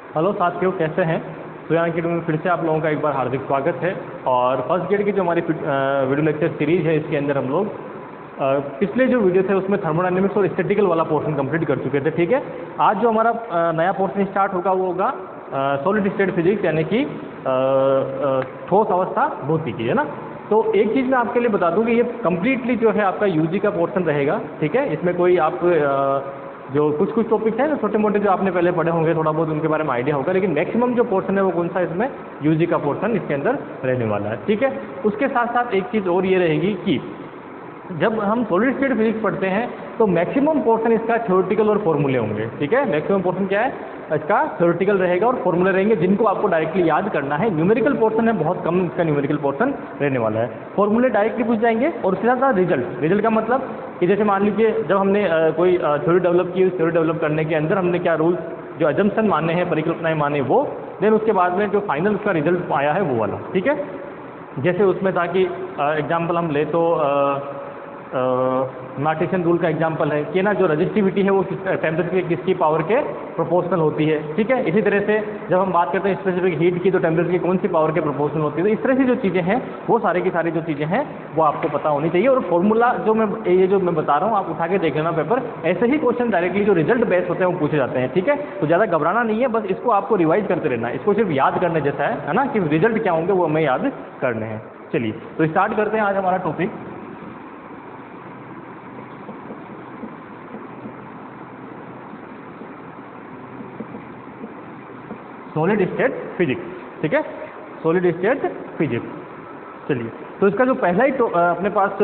Hello साथियों, कैसे हैं। तो यहाँ की में फिर से आप लोगों का एक बार हार्दिक स्वागत है। और फर्स्ट ग्रेड की जो हमारी वीडियो लेक्चर सीरीज है, इसके अंदर हम लोग पिछले जो वीडियो थे उसमें थर्मोडायनेमिक्स और स्टैटिकल वाला पोर्शन कंप्लीट कर चुके थे। ठीक है, आज जो हमारा नया पोर्शन स्टार्ट होगा वो होगा सॉलिड स्टेट फिजिक्स, यानी कि ठोस अवस्था भौतिकी, है ना। तो एक चीज़ मैं आपके लिए बता दूं कि ये कम्प्लीटली जो है आपका यूजी का पोर्शन रहेगा। ठीक है, इसमें कोई आप जो कुछ टॉपिक्स हैं जो छोटे मोटे जो आपने पहले पढ़े होंगे, थोड़ा बहुत उनके बारे में आइडिया होगा, लेकिन मैक्सिमम जो पोर्शन है वो कौन सा, इसमें यूजी का पोर्शन इसके अंदर रहने वाला है। ठीक है, उसके साथ साथ एक चीज़ और ये रहेगी कि जब हम सॉलिड स्टेट फिजिक्स पढ़ते हैं तो मैक्सिमम पोर्शन इसका थ्योरेटिकल और फॉर्मूले होंगे। ठीक है, मैक्सिमम पोर्शन क्या है इसका, थ्योरेटिकल रहेगा और फॉर्मूले रहेंगे जिनको आपको डायरेक्टली याद करना है। न्यूमेरिकल पोर्शन है बहुत कम, इसका न्यूमेरिकल पोर्शन रहने वाला है। फॉर्मूले डायरेक्टली पूछ जाएंगे और उसके साथ साथ रिजल्ट का मतलब कि जैसे मान लीजिए जब हमने कोई थ्योरी डेवलप की, उस थ्योरी डेवलप करने के अंदर हमने क्या रूल्स, जो अजम्पशन माने हैं, परिकल्पनाएं माने, वो देन उसके बाद में जो फाइनल उसका रिजल्ट आया है वो वाला। ठीक है, जैसे उसमें था कि एग्जाम्पल हम ले तो मार्टिशन रूल का एग्जांपल है कि ना, जो रजिस्टिविटी है वो टेम्परेचर के किसकी पावर के प्रोपोर्शनल होती है। ठीक है, इसी तरह से जब हम बात करते हैं स्पेसिफिक हीट की तो टेम्परेचर की कौन सी पावर के प्रोपोर्शनल होती है। तो इस तरह से जो चीज़ें हैं वो सारी की सारी जो चीज़ें हैं वो आपको पता होनी चाहिए। और फॉर्मूला जो मैं बता रहा हूँ, आप उठा के देख लेना पेपर, ऐसे ही क्वेश्चन डायरेक्टली जो रिजल्ट बेस्ड होते हैं वो पूछे जाते हैं। ठीक है, तो ज़्यादा घबराना नहीं है, बस इसको आपको रिवाइज करते रहना है, इसको सिर्फ याद करने जैसा है ना, कि रिजल्ट क्या होंगे वो हमें याद करने हैं। चलिए तो स्टार्ट करते हैं आज हमारा टॉपिक सॉलिड स्टेट फिजिक्स। ठीक है, सॉलिड स्टेट फिजिक्स। चलिए, तो इसका जो पहला ही अपने पास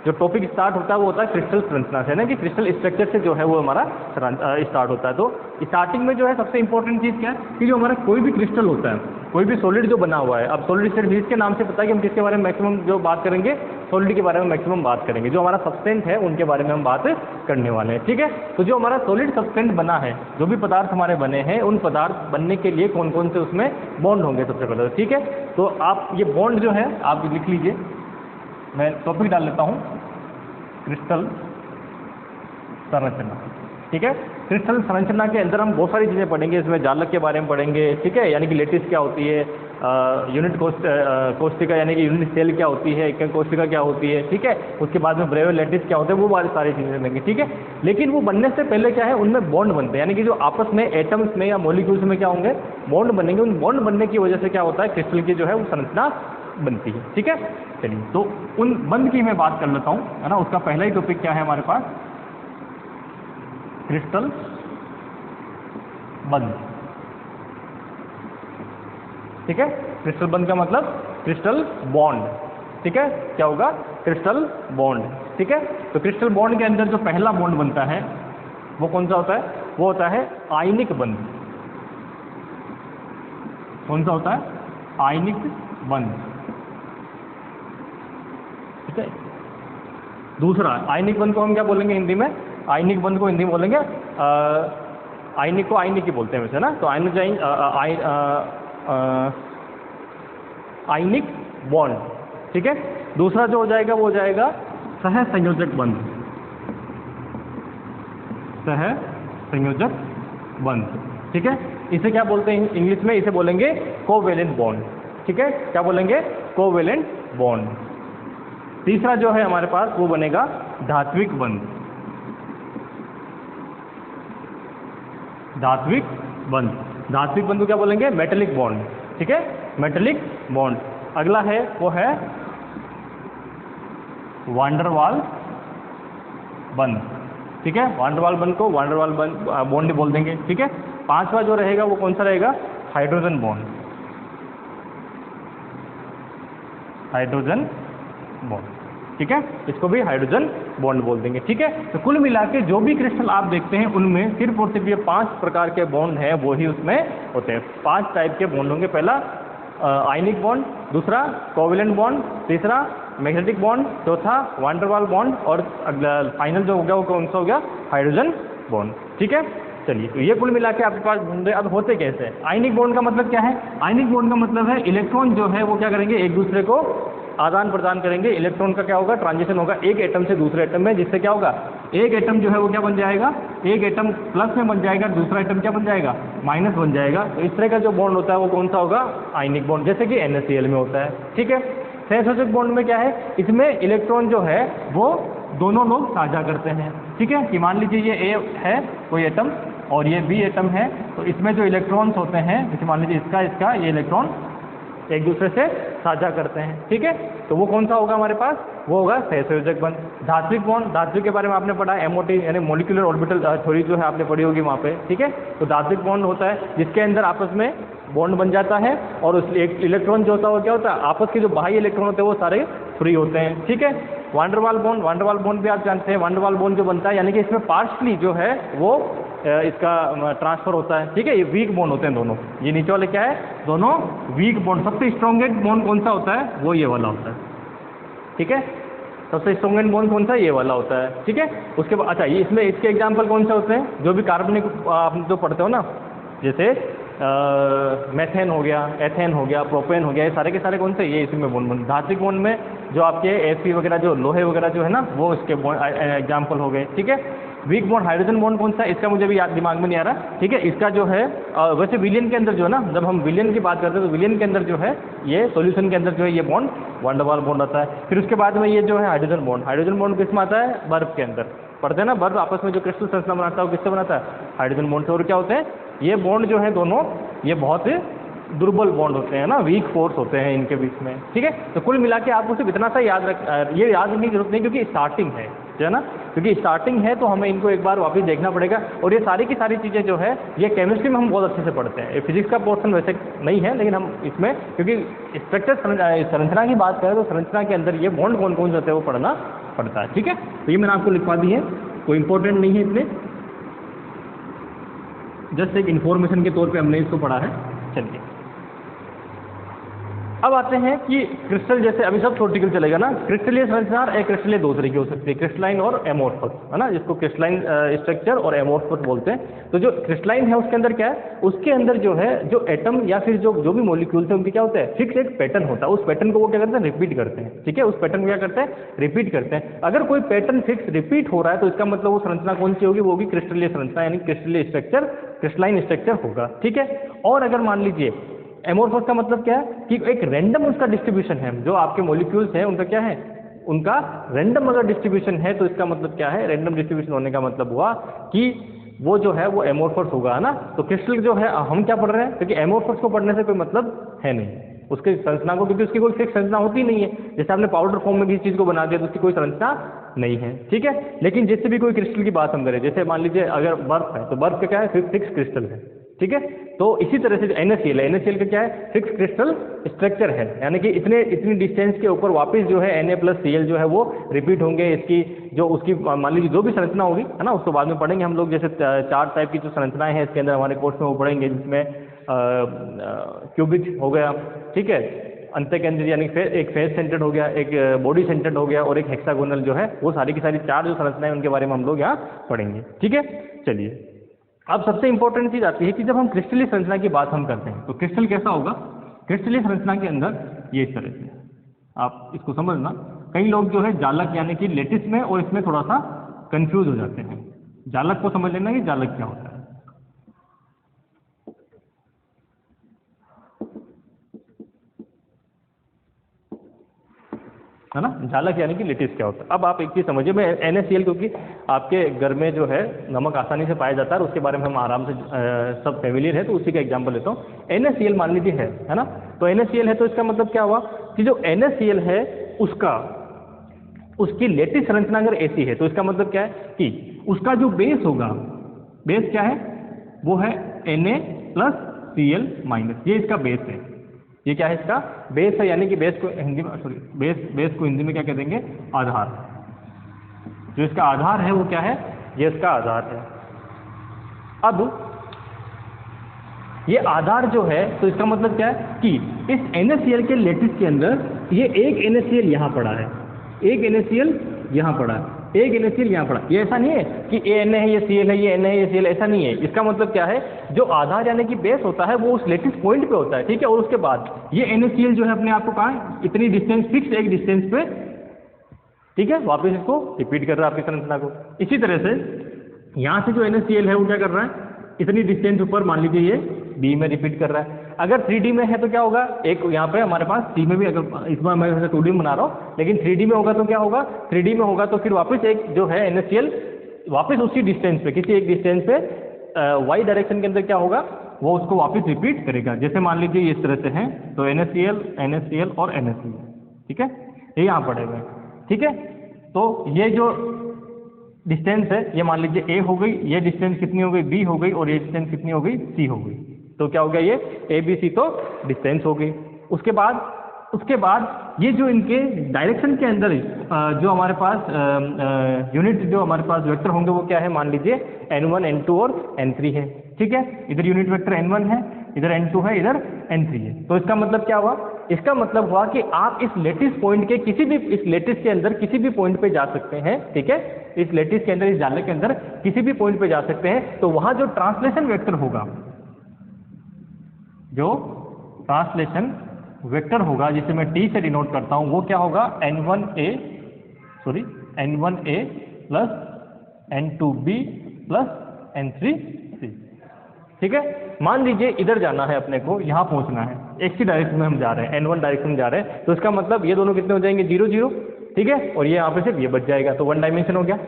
जो टॉपिक स्टार्ट होता है वो होता है क्रिस्टल संरचना से, ना कि क्रिस्टल स्ट्रक्चर से जो है वो हमारा स्टार्ट होता है। तो स्टार्टिंग में जो है सबसे इंपॉर्टेंट चीज़ क्या है कि जो हमारा कोई भी क्रिस्टल होता है, कोई भी सॉलिड जो बना हुआ है, अब सॉलिड स्टेट फिजिक्स के नाम से पता है कि हम किसके बारे में मैक्सिमम जो बात करेंगे, सॉलिड के बारे में मैक्सिमम बात करेंगे, जो हमारा सब्सटेंट है उनके बारे में हम बात करने वाले हैं। ठीक है, तो जो हमारा सॉलिड सब्सटेंट बना है, जो भी पदार्थ हमारे बने हैं, उन पदार्थ बनने के लिए कौन कौन से उसमें बॉन्ड होंगे सबसे पहले। ठीक है, तो आप ये बॉन्ड जो है आप लिख लीजिए, मैं टॉपिक डाल लेता हूँ क्रिस्टल संरचना। ठीक है, क्रिस्टल संरचना के अंदर हम बहुत सारी चीज़ें पढ़ेंगे, इसमें जालक के बारे में पढ़ेंगे। ठीक है, यानी कि लेटिस क्या होती है, यूनिट कोष्टिका यानी कि यूनिट सेल क्या होती है, एकक कोष्टिका क्या होती है। ठीक है, उसके बाद में ब्रेवियर लेटिस क्या होते हैं, वो बारी सारी चीज़ें देंगे। ठीक है, लेकिन वो बनने से पहले क्या है, उनमें बॉन्ड बनते हैं, यानी कि जो आपस में एटम्स में या मॉलिक्यूल्स में क्या होंगे, बॉन्ड बनेंगे। उन बॉन्ड बनने की वजह से क्या होता है, क्रिस्टल की जो है वो संरचना बनती है। ठीक है, चलिए तो उन बंद की मैं बात कर लेता हूँ, है ना। उसका पहला ही टॉपिक क्या है हमारे पास, क्रिस्टल बंद। ठीक है, क्रिस्टल बंद का मतलब क्रिस्टल बॉन्ड। ठीक है, क्या होगा, क्रिस्टल बॉन्ड। ठीक है, तो क्रिस्टल बॉन्ड के अंदर जो पहला बॉन्ड बनता है वो कौन सा होता है, वो होता है आयनिक बंध। कौन सा होता है, आयनिक बंध। ठीक है, दूसरा आयनिक बंध को हम क्या बोलेंगे हिंदी में, आयनिक बंध को हिंदी में बोलेंगे आयनिक को आयनिक ही बोलते हैं वैसे ना। तो आयनिक बॉन्ड। ठीक है, दूसरा जो हो जाएगा वो हो जाएगा सह संयोजक बंध। सह संयोजक बंध। ठीक है, इसे क्या बोलते हैं इंग्लिश में, इसे बोलेंगे कोवेलेंट बॉन्ड। ठीक है, क्या बोलेंगे, कोवेलेंट बॉन्ड। तीसरा जो है हमारे पास वो बनेगा धात्विक बंध। धात्विक बंध, धात्विक बंध को क्या बोलेंगे, मेटेलिक बॉन्ड। ठीक है, मेटेलिक बॉन्ड। अगला है वो है वांडरवाल बंध। ठीक है, वांडरवाल बंध को वांडरवाल बॉन्ड बोल देंगे। ठीक है, पांचवा जो रहेगा वो कौन सा रहेगा, हाइड्रोजन बॉन्ड। Hydrogen bond. ठीक है, इसको भी हाइड्रोजन बॉन्ड बोल देंगे। ठीक है, तो कुल मिला के जो भी क्रिस्टल आप देखते हैं उनमें सिर्फ और सिर्फ ये 5 प्रकार के बॉन्ड हैं वो ही उसमें होते हैं। 5 टाइप के बॉन्ड होंगे, पहला आयनिक बॉन्ड, दूसरा कोवेलेंट बॉन्ड, तीसरा मैग्नेटिक बॉन्ड, चौथा वांडरवाल बॉन्ड और फाइनल जो हो गया वो कौन सा हो गया, हाइड्रोजन बॉन्ड। ठीक है, चलिए तो ये कुल मिला के आपके पास बॉन्ड है। अब होते कैसे हैं, आयनिक बॉन्ड का मतलब क्या है, आयनिक बॉन्ड का मतलब है इलेक्ट्रॉन जो है वो क्या करेंगे, एक दूसरे को आदान प्रदान करेंगे, इलेक्ट्रॉन का क्या होगा, ट्रांजिशन होगा एक एटम से दूसरे एटम में, जिससे क्या होगा, एक एटम जो है वो क्या बन जाएगा, एक एटम प्लस में बन जाएगा, दूसरा एटम क्या बन जाएगा, माइनस बन जाएगा। तो इस तरह का जो बॉन्ड होता है वो कौन सा होगा, आयनिक बॉन्ड, जैसे कि NaCl में होता है। ठीक है, सहसंयोजक बॉन्ड में क्या है, इसमें इलेक्ट्रॉन जो है वो दोनों लोग साझा करते हैं। ठीक है, कि मान लीजिए ये ए है कोई एटम और ये बी एटम है, तो इसमें जो इलेक्ट्रॉन्स होते हैं, जैसे मान लीजिए इसका ये इलेक्ट्रॉन एक दूसरे से साझा करते हैं। ठीक है, तो वो कौन सा होगा हमारे पास, वो होगा सहसंयोजक बॉन्ड। धात्विक बॉन्ड, धात्विक के बारे में आपने पढ़ा है, MOT यानी मोलिकुलर ऑर्बिटल थ्योरी जो है आपने पढ़ी होगी वहाँ पे। ठीक है, तो धात्विक बॉन्ड होता है जिसके अंदर आपस में बॉन्ड बन जाता है और उस एक इलेक्ट्रॉन जो होता है वो क्या होता है, आपस के जो बाह्य इलेक्ट्रॉन होते हैं वो सारे फ्री होते हैं। ठीक है, वान डेर वाल बॉन्ड, वान डेर वाल बॉन्ड भी आप जानते हैं, वान डेर वाल बॉन्ड जो बनता है यानी कि इसमें पार्शली जो है वो इसका ट्रांसफर होता है। ठीक है, ये वीक बॉन्ड होते हैं दोनों, ये नीचे वाले क्या है, दोनों वीक बॉन्ड। सबसे स्ट्रॉन्गेस्ट बॉन्ड कौन सा होता है, वो ये वाला होता है। ठीक है, सबसे स्ट्रॉन्गेस्ट बॉन्ड कौन सा, ये वाला होता है। ठीक है, उसके बाद अच्छा, ये इसमें इसके एग्जाम्पल कौन से होते हैं, जो भी कार्बनिक आप जो पढ़ते हो ना, जैसे मेथेन हो गया, एथेन हो गया, प्रोपेन हो गया, ये सारे के सारे कौन से, ये इसी में बॉन्ड। धात्विक बॉन्ड में जो आपके Fe वगैरह जो लोहे वगैरह जो है ना, वो इसके एग्जाम्पल हो गए। ठीक है, वीक बॉन्ड, हाइड्रोजन बॉन्ड कौन सा है, इसका मुझे भी याद दिमाग में नहीं आ रहा। ठीक है, इसका जो है वैसे विलियन के अंदर जो है ना, जब हम विलियन की बात करते हैं तो विलियन के अंदर जो है ये सॉल्यूशन के अंदर जो है ये बॉन्ड वान डेर वाल बॉन्ड आता है। फिर उसके बाद में ये जो है हाइड्रोजन बॉन्ड, हाइड्रोजन बॉन्ड किस में आता है, बर्फ के अंदर पढ़ते हैं ना, बर्फ आपस में जो क्रिस्टल संरचना बनाता है वो किससे बनाता है, हाइड्रोजन बॉन्ड से। और क्या होते हैं ये बॉन्ड जो है दोनों, ये बहुत दुर्बल बॉन्ड होते हैं ना, वीक फोर्स होते हैं इनके बीच में। ठीक है, तो कुल मिला के आपको सिर्फ इतना सा याद ये याद रखने की जरूरत नहीं, क्योंकि स्टार्टिंग है ना, क्योंकि स्टार्टिंग है तो हमें इनको एक बार वापस देखना पड़ेगा। और ये सारी की सारी चीज़ें जो है ये केमिस्ट्री में हम बहुत अच्छे से पढ़ते हैं, फिजिक्स का पोर्शन वैसे नहीं है, लेकिन हम इसमें क्योंकि स्ट्रक्चर संरचना की बात करें तो संरचना के अंदर ये बॉन्ड कौन कौन से होते हैं वो पढ़ना पड़ता है। ठीक है, तो ये मैंने आपको लिखवा दी है, कोई इंपॉर्टेंट नहीं है इसमें, जस्ट एक इन्फॉर्मेशन के तौर पे हमने इसको पढ़ा है। चलिए अब आते हैं कि क्रिस्टल, जैसे अभी सब थ्योरेटिकल चलेगा ना, क्रिस्टलीय संरचना और क्रिस्टलीय दो तरीके हो सकती है, क्रिस्टलाइन और एमोर्फस, है ना, जिसको क्रिस्टलाइन स्ट्रक्चर और एमोर्फस बोलते हैं। तो जो क्रिस्टलाइन है उसके अंदर क्या है, उसके अंदर जो है जो एटम या फिर जो भी मॉलिक्यूल्स हैं उनके क्या होता है, फिक्स एक पैटर्न होता है, उस पैटर्न को वो क्या करते हैं, रिपीट करते हैं। ठीक है, उस पैटर्न को क्या करते हैं, रिपीट करते हैं। अगर कोई पैटर्न फिक्स रिपीट हो रहा है तो इसका मतलब वो संरचना कौन सी होगी, वो होगी क्रिस्टलीय संरचना, यानी क्रिस्टलीय स्ट्रक्चर, क्रिस्टलाइन स्ट्रक्चर होगा। ठीक है, और अगर मान लीजिए एमोर्फस का मतलब क्या है कि एक रैंडम उसका डिस्ट्रीब्यूशन है, जो आपके मॉलिक्यूल्स हैं उनका क्या है, उनका रैंडम अगर डिस्ट्रीब्यूशन है तो इसका मतलब क्या है, रैंडम डिस्ट्रीब्यूशन होने का मतलब हुआ कि वो जो है वो एमोर्फस होगा, है ना। तो क्रिस्टल जो है हम क्या पढ़ रहे हैं, क्योंकि एमोर्फस को पढ़ने से कोई मतलब है नहीं उसके संरचना को, क्योंकि उसकी कोई फिक्स संरचना होती नहीं है। जैसे आपने पाउडर फॉर्म में किसी चीज़ को बना दिया तो उसकी कोई संरचना नहीं है। ठीक है, लेकिन जिससे भी कोई क्रिस्टल की बात हम करें, जैसे मान लीजिए अगर बर्फ है तो बर्फ का क्या है, फिक्स क्रिस्टल है। ठीक है, तो इसी तरह से NaCl है, NaCl का क्या है, फिक्स क्रिस्टल स्ट्रक्चर है, यानी कि इतनी डिस्टेंस के ऊपर वापस जो है Na+Cl जो है वो रिपीट होंगे। इसकी जो उसकी मान लीजिए जो भी संरचना होगी, है ना, उसको बाद में पढ़ेंगे हम लोग। जैसे 4 टाइप की जो संरचनाएं हैं इसके अंदर हमारे कोर्स में वो पढ़ेंगे, जिसमें क्यूबिक हो गया, ठीक है, अंत के अंदर यानी एक फेस सेंटर्ड हो गया, एक बॉडी सेंटर्ड हो गया और एक हेक्सागोनल जो है, वो सारी की सारी 4 जो संरचनाएं उनके बारे में हम लोग यहाँ पढ़ेंगे। ठीक है, चलिए अब सबसे इंपॉर्टेंट चीज़ आती है कि जब हम क्रिस्टलीय संरचना की बात हम करते हैं तो क्रिस्टल कैसा होगा, क्रिस्टलीय संरचना के अंदर ये इस तरह से आप इसको समझना। कई लोग जो है जालक यानी कि लेटिस में और इसमें थोड़ा सा कंफ्यूज हो जाते हैं। जालक को समझ लेना कि जालक क्या होता है ना, जालक यानी कि लेटिस क्या होता है। अब आप एक चीज़ समझिए, मैं NaCl क्योंकि आपके घर में जो है नमक आसानी से पाया जाता है और उसके बारे में हम आराम से सब फेमिलियर है तो उसी का एग्जांपल लेता हूँ। NaCl मान लीजिए है ना, तो NaCl है तो इसका मतलब क्या हुआ कि जो NaCl है उसकी लेटिस संरचना अगर ऐसी है तो इसका मतलब क्या है कि उसका जो बेस होगा, बेस क्या है, वो है Na+Cl-, ये इसका बेस है। ये क्या है, इसका बेस है, यानी कि बेस को हिंदी में बेस को हिंदी में क्या कह देंगे, आधार। जो इसका आधार है वो क्या है, ये इसका आधार है। अब ये आधार जो है तो इसका मतलब क्या है कि इस NaCl के लेटिस के अंदर ये एक NaCl यहाँ पड़ा है, एक NaCl यहाँ पड़ा है, एक NaCl यहाँ पड़ा, ये ऐसा नहीं है कि ये Na है ये Cl है, ये Na है ये Cl, ऐसा नहीं है। इसका मतलब क्या है, जो आधार यानी कि बेस होता है वो उस लेटिस पॉइंट पे होता है, ठीक है। और उसके बाद ये NaCl जो है अपने आप को कहाँ, इतनी डिस्टेंस, फिक्स एक डिस्टेंस पे, ठीक है, वापस इसको रिपीट कर रहा है आपकी संरचना को। इसी तरह से यहाँ से जो NaCl है वो क्या कर रहा है, इतनी डिस्टेंस ऊपर मान लीजिए ये B में रिपीट कर रहा है। अगर 3D में है तो क्या होगा, एक यहाँ पे हमारे पास C में भी, अगर इसमें मैं 2D में बना रहा हूँ, लेकिन 3D में होगा तो क्या होगा, 3D में होगा तो फिर वापस एक जो है NaCl वापस उसी डिस्टेंस पे, किसी एक डिस्टेंस पे y डायरेक्शन के अंदर क्या होगा, वो उसको वापस रिपीट करेगा। जैसे मान लीजिए इस तरह से हैं तो NaCl और NaCl, ठीक है, ये यहाँ पड़ेगा, ठीक है। तो ये जो डिस्टेंस है ये मान लीजिए A हो गई, ये डिस्टेंस कितनी हो गई B हो गई, और ये डिस्टेंस कितनी हो गई C हो गई। तो क्या हो गया, ये ABC तो डिस्टेंस हो गई। उसके बाद ये जो इनके डायरेक्शन के अंदर जो हमारे पास यूनिट जो हमारे पास वेक्टर होंगे वो क्या है, मान लीजिए N1 N2 और N3 है, ठीक है। इधर यूनिट वेक्टर N1 है, इधर N2 है, इधर N3 है। तो इसका मतलब क्या हुआ, इसका मतलब हुआ कि आप इस लेटिस पॉइंट के किसी भी, इस लेटिस के अंदर किसी भी पॉइंट पे जा सकते हैं, ठीक है। इस लेटिस के अंदर, इस जाले के अंदर किसी भी पॉइंट पे जा सकते हैं। तो वहां जो ट्रांसलेशन वेक्टर होगा, जो ट्रांसलेशन वेक्टर होगा जिसे मैं T से डिनोट करता हूं, वो क्या होगा, N1A plus N2B plus N3C, ठीक है। मान लीजिए इधर जाना है अपने को, यहाँ पहुंचना है, एक ही डायरेक्शन में हम जा रहे हैं, N1 डायरेक्शन में जा रहे हैं, तो इसका मतलब ये दोनों कितने हो जाएंगे, 0 0, ठीक है। और ये यहाँ पे सिर्फ ये बच जाएगा, तो 1 डायमेंशन हो गया।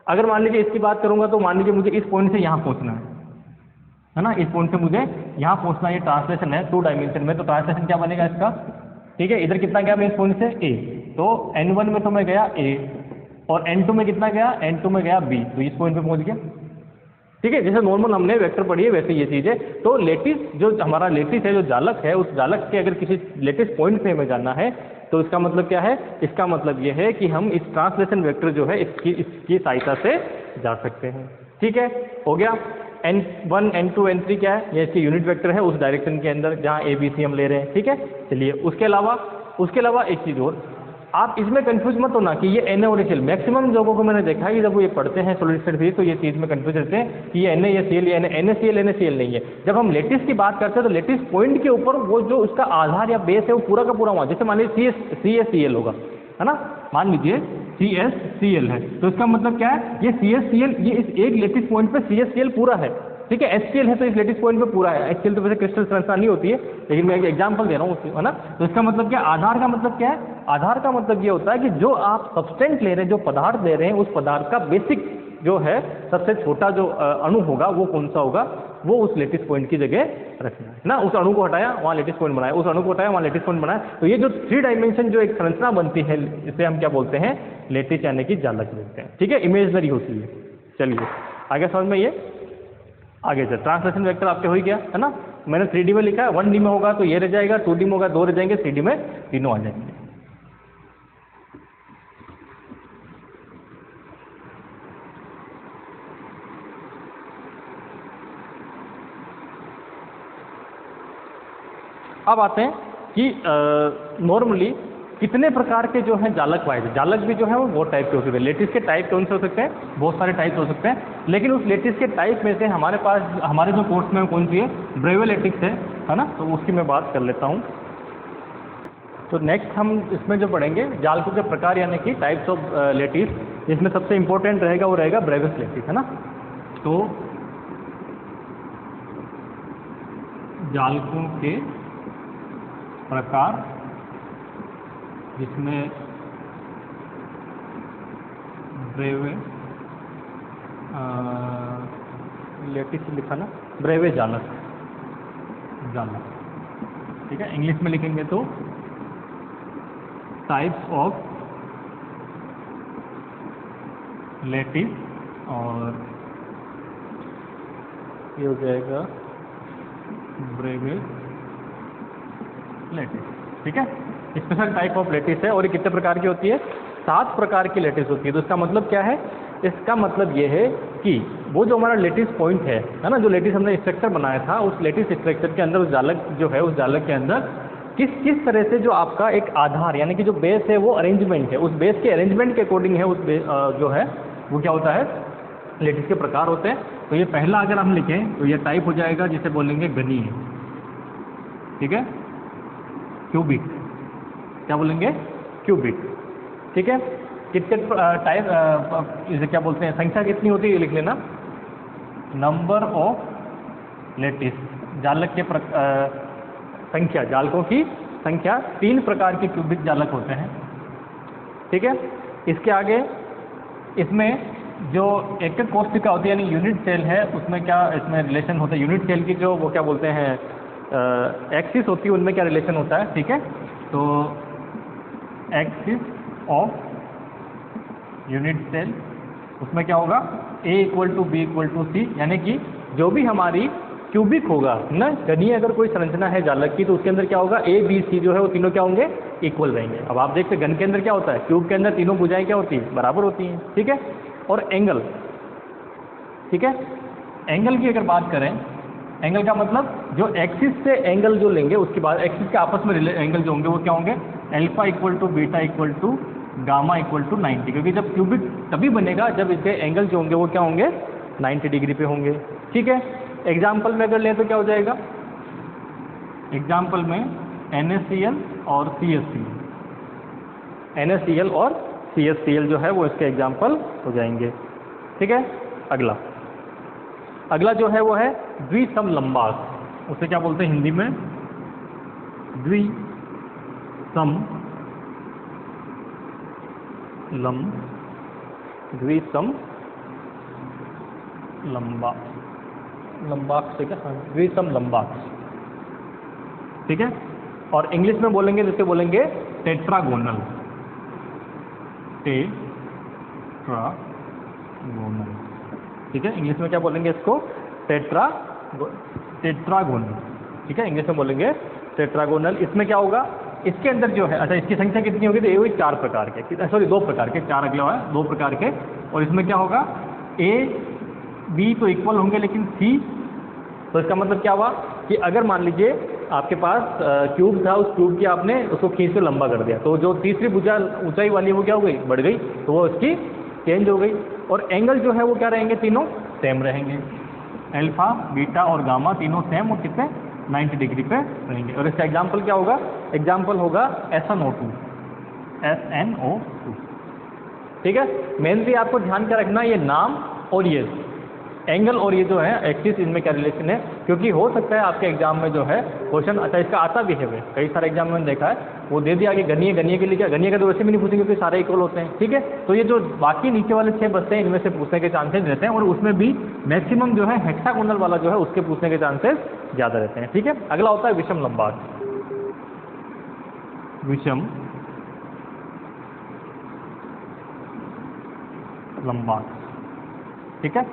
अगर मान लीजिए इसकी बात करूंगा तो मान लीजिए मुझे इस पॉइंट से यहाँ पहुंचना है ना, इस पॉइंट से मुझे यहाँ पहुंचना, ये ट्रांसलेशन है 2 डायमेंशन में। तो ट्रांसलेशन क्या बनेगा इसका, ठीक है। इधर कितना गया मैं इस पॉइंट से A, तो N1 में तो मैं गया A, और N2 में कितना गया, N2 में गया B, तो इस पॉइंट पे पहुंच गया, ठीक है। जैसे नॉर्मल हमने वेक्टर पढ़ी है वैसे ये चीज़ है। तो लेटिस, जो हमारा लेटिस है, जो जालक है, उस जालक के अगर किसी लेटिस पॉइंट पे हमें जाना है तो इसका मतलब क्या है, इसका मतलब ये है कि हम इस ट्रांसलेशन वेक्टर जो है इसकी सहायता से जा सकते हैं, ठीक है। हो गया। N1 N2 N3 क्या है, ये इसकी यूनिट वेक्टर है उस डायरेक्शन के अंदर जहाँ ABC हम ले रहे हैं, ठीक है। चलिए उसके अलावा एक चीज़ और, आप इसमें कंफ्यूज मत होना कि ये Na और Cl। मैक्सिमम लोगों को मैंने देखा है कि जब वो ये पढ़ते हैं सॉलिड स्टेट फिजिक्स तो ये चीज़ में कंफ्यूज रहते हैं कि ये Na या Cl, ये NaCl नहीं है। जब हम लेटिस की बात करते हैं तो लेटिस पॉइंट के ऊपर वो जो उसका आधार या बेस है वो पूरा का पूरा वहाँ, जैसे मान लीजिए CSCl होगा, है ना, मान लीजिए CSCl है, तो इसका मतलब क्या है, ये CSCl, ये इस एक लेटिस पॉइंट पे CSCl पूरा है, ठीक है। HCl है तो इस लेटिस पॉइंट पे पूरा है। HCl तो वैसे क्रिस्टल संरचना नहीं होती है, लेकिन मैं एक एग्जांपल दे रहा हूँ, है ना। तो इसका मतलब क्या, आधार का मतलब क्या है, आधार का मतलब ये होता है कि जो आप सब्सटेंस ले रहे हैं, जो पदार्थ ले रहे हैं, उस पदार्थ का बेसिक जो है सबसे छोटा जो अणु होगा वो कौन सा होगा, वो उस लेटिस पॉइंट की जगह रखना है ना। उस अणु को हटाया, वहाँ लेटिस पॉइंट बनाया, उस अणु को हटाया, वहाँ लेटिस पॉइंट बनाया। तो ये जो 3 डायमेंशन जो एक संरचना बनती है, इसे हम क्या बोलते हैं, लेटिस यानी कि जालक बोलते हैं, ठीक है। इमेजनरी होती है। चलिए आगे समझ में, ये आगे चल, ट्रांसलेशन वेक्टर आपके हो ही गया, है ना। मैंने 3D में लिखा है, 1D में होगा तो ये रह जाएगा, 2D में होगा 2 रह जाएंगे, 3D में तीनों आ जाएंगे। अब आते हैं कि नॉर्मली कितने प्रकार के जो हैं जालक पाए जाते। जालक भी जो है वो बहुत टाइप के हो सकते हैं। लेटिस के टाइप कौन से हो सकते हैं, बहुत सारे टाइप हो सकते हैं, लेकिन उस लेटिस के टाइप में से हमारे पास, हमारे जो कोर्स में कौन सी है, ब्रेवियोलेटिक्स है ना, तो उसकी मैं बात कर लेता हूँ। तो नेक्स्ट हम इसमें जो पढ़ेंगे जालकों के प्रकार यानी कि टाइप्स ऑफ लेटिस, इसमें सबसे इंपॉर्टेंट रहेगा वो रहेगा ब्रेवियस लेटिस, है ना। तो जालकों के प्रकार, जिसमें ब्रेवे लेटिस लिखा ना, ब्रेवे जालक, ठीक है। इंग्लिश में लिखेंगे तो टाइप्स ऑफ लेटिस, और ये हो जाएगा ब्रेवे लेटिस, ठीक है। स्पेशल टाइप ऑफ लेटिस है, और ये कितने प्रकार की होती है, 7 प्रकार की लेटिस होती है। तो इसका मतलब क्या है, इसका मतलब ये है कि वो जो हमारा लेटिस पॉइंट है ना, जो लेटिस हमने स्ट्रक्चर बनाया था, उस लेटिस स्ट्रक्चर के अंदर उस जालक जो है, उस जालक के अंदर किस किस तरह से जो आपका एक आधार यानी कि जो बेस है वो अरेंजमेंट है, उस बेस के अरेंजमेंट के अकॉर्डिंग है, जो है वो क्या होता है, लेटिस के प्रकार होते हैं। तो ये पहला अगर हम लिखें तो ये टाइप हो जाएगा जिसे बोलेंगे घनीय, ठीक है, क्यूबिक, क्या बोलेंगे, क्यूबिक, ठीक है। कितने टाइप, इसे क्या बोलते हैं, संख्या कितनी होती है ये लिख लेना, नंबर ऑफ लेटिस, जालक के संख्या, जालकों की संख्या, 3 प्रकार के क्यूबिक जालक होते हैं, ठीक है। इसके आगे इसमें जो एकक कोशिका होती है यानी यूनिट सेल है, उसमें क्या इसमें रिलेशन होता है, यूनिट सेल की जो वो क्या बोलते हैं एक्सिस होती है, उनमें क्या रिलेशन होता है, ठीक है। तो एक्सिस ऑफ यूनिट सेल, उसमें क्या होगा, A = B = C, यानी कि जो भी हमारी क्यूबिक होगा ना, घनीय अगर कोई संरचना है जालक की तो उसके अंदर क्या होगा, A B C जो है वो तीनों क्या होंगे, इक्वल रहेंगे। अब आप देखते हैं घन के अंदर क्या होता है, क्यूब के अंदर तीनों भुजाएं क्या होती है, बराबर होती हैं, ठीक है। और एंगल, ठीक है, एंगल की अगर बात करें, एंगल का मतलब जो एक्सिस से एंगल जो लेंगे उसके बाद एक्सिस के आपस में एंगल जो होंगे वो क्या होंगे, अल्फा = बीटा = गामा = 90, क्योंकि जब क्यूबिक तभी बनेगा जब इसके एंगल जो होंगे वो क्या होंगे, 90 डिग्री पे होंगे, ठीक है। एग्जाम्पल में अगर लें तो क्या हो जाएगा, एग्जाम्पल में NaCl और CaCl, NaCl और CaCl जो है वो इसके एग्जाम्पल हो जाएंगे, ठीक है। अगला जो है वो है द्विसमलंबाक, उसे क्या बोलते हैं हिंदी में, लंबाक से क्या, द्विसमलंबाक, ठीक है। और इंग्लिश में बोलेंगे जिसे बोलेंगे टेट्रागोनल, ठीक है। इंग्लिश में क्या बोलेंगे इसको, टेट्रागोनल, ठीक है, इंग्लिश में बोलेंगे टेट्रागोनल। इसमें क्या होगा, इसके अंदर जो है, अच्छा इसकी संख्या कितनी होगी, तो ये हुई 4 प्रकार के, सॉरी 2 प्रकार के, 4 अगला है 2 प्रकार के। और इसमें क्या होगा, A B तो इक्वल होंगे, लेकिन C, तो इसका मतलब क्या हुआ कि अगर मान लीजिए आपके पास क्यूब था, उस क्यूब की आपने उसको खींच के लंबा कर दिया, तो जो तीसरी भुजा ऊंचाई वाली वो क्या हो गई, बढ़ गई, तो वो उसकी चेंज हो गई। और एंगल जो है वो क्या रहेंगे, तीनों सेम रहेंगे, अल्फा बीटा और गामा तीनों सेम और कितने 90 डिग्री पे रहेंगे। और इसका एग्जाम्पल क्या होगा, एग्जाम्पल होगा SnO2, ठीक है। मेनली आपको ध्यान क्या रखना, ये नाम और ये एंगल और ये जो है एक्सिस, इनमें क्या रिलेशन है, क्योंकि हो सकता है आपके एग्जाम में जो है क्वेश्चन, अच्छा इसका आता भी है, कई सारे एग्जाम में देखा है वो दे दिया कि घनीय के लिए क्या, घनीय का तो वैसे भी नहीं पूछेंगे क्योंकि सारे इक्वल होते हैं, ठीक है। तो ये जो बाकी नीचे वाले 6 बचते हैं इनमें से पूछने के चांसेस रहते हैं, और उसमें भी मैक्सिमम जो है हेक्सागोनल वाला जो है उसके पूछने के चांसेस ज़्यादा रहते हैं, ठीक है। अगला होता है विषम लंबाक, ठीक है।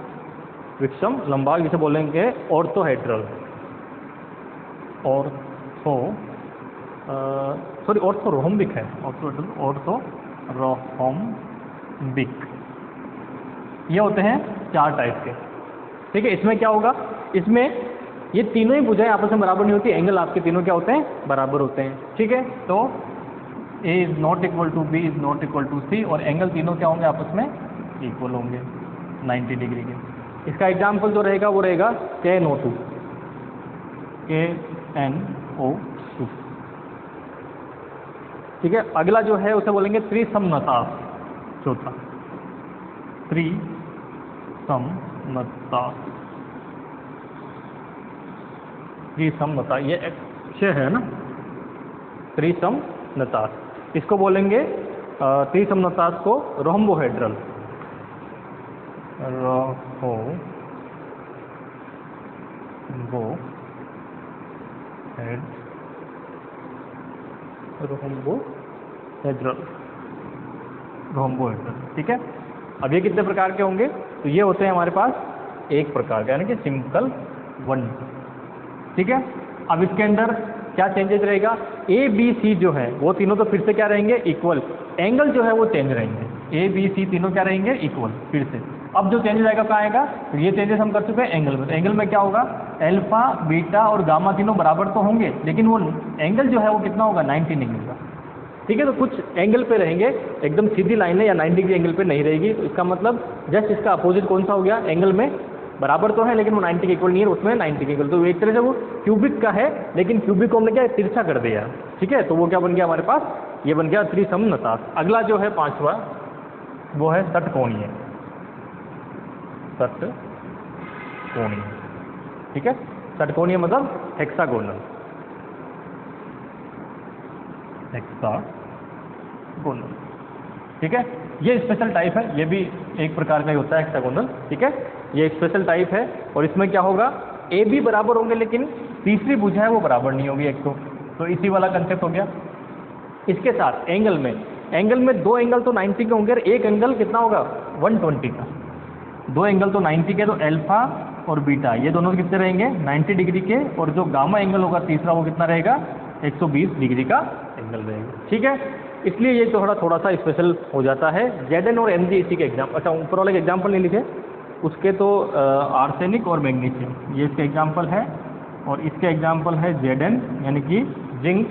विषम लंबाक जिसे बोलेंगे ऑर्थोहेड्रल, ऑर्थोरोम्बिक है, ऑर्थोरोम्बिक, ये होते हैं 4 टाइप के, ठीक है। इसमें क्या होगा, इसमें ये तीनों ही भुजाएं आपस में बराबर नहीं होती, एंगल आपके तीनों क्या होते हैं, बराबर होते हैं, ठीक है। तो A ≠ B ≠ C, और एंगल तीनों क्या होंगे, आपस में इक्वल होंगे 90 डिग्री के। इसका एग्जाम्पल जो रहेगा वो रहेगा KNO2, ठीक है। अगला जो है उसे बोलेंगे त्रिसमनता, चौथा त्रिसमनता, ये अक्षय है ना, त्रिसमनता, इसको बोलेंगे त्रिसमनता को रोम्बोहेड्रल, रोम्बोहेड्रल, ठीक है। अब ये कितने प्रकार के होंगे, तो ये होते हैं हमारे पास 1 प्रकार का, यानी कि सिंपल 1, ठीक है। अब इसके अंदर क्या चेंजेस रहेगा, A B C जो है वो तीनों तो फिर से क्या रहेंगे, इक्वल, एंगल जो है वो चेंज रहेंगे, A B C तीनों क्या रहेंगे, इक्वल फिर से, अब जो चेंजेस आएगा कहाँ आएगा, ये चेंजेस हम कर चुके हैं एंगल में। तो एंगल में क्या होगा, अल्फा बीटा और गामा तीनों बराबर तो होंगे, लेकिन वो एंगल जो है वो कितना होगा, 90 डिग्री होगा। ठीक है, तो कुछ एंगल पे रहेंगे, एकदम सीधी लाइन है या 90 डिग्री एंगल पे नहीं रहेगी। तो इसका मतलब जस्ट इसका अपोजिट कौन सा हो गया, एंगल में बराबर तो है लेकिन वो 90 के इक्वल नहीं है, उसमें 90 के इक्वल। तो एक तरह से वो क्यूबिक का है, लेकिन क्यूबिक को हमने क्या तिरछा कर दिया। ठीक है, तो वो क्या बन गया हमारे पास, ये बन गया त्रिसमनतास। अगला जो है पांचवा वो है षटकोणीय। षटकोणीय, ठीक है, षटकोणीय मतलब हेक्सागोनल। हेक्सागोनल, ठीक है, ये स्पेशल टाइप है, ये भी एक प्रकार का ही होता है हेक्सागोनल। ठीक है, ये स्पेशल टाइप है और इसमें क्या होगा, ए बी बराबर होंगे लेकिन तीसरी भुजा है वो बराबर नहीं होगी एक तो इसी वाला कंसेप्ट हो गया। इसके साथ एंगल में दो एंगल तो 90 के होंगे और एक एंगल कितना होगा, 120 का। दो एंगल तो 90 के, तो अल्फा और बीटा ये दोनों कितने रहेंगे, 90 डिग्री के, और जो गामा एंगल होगा तीसरा वो कितना रहेगा, 120 डिग्री का एंगल रहेगा। ठीक है, इसलिए ये थोड़ा सा स्पेशल हो जाता है। Zn और Mg इसी के एग्जाम, अच्छा ऊपर वाले के एग्जाम्पल नहीं लिखे, उसके तो आर्सेनिक और मैग्नीशियम ये इसके एग्जाम्पल है, और इसके एग्जाम्पल है Zn यानी कि जिंक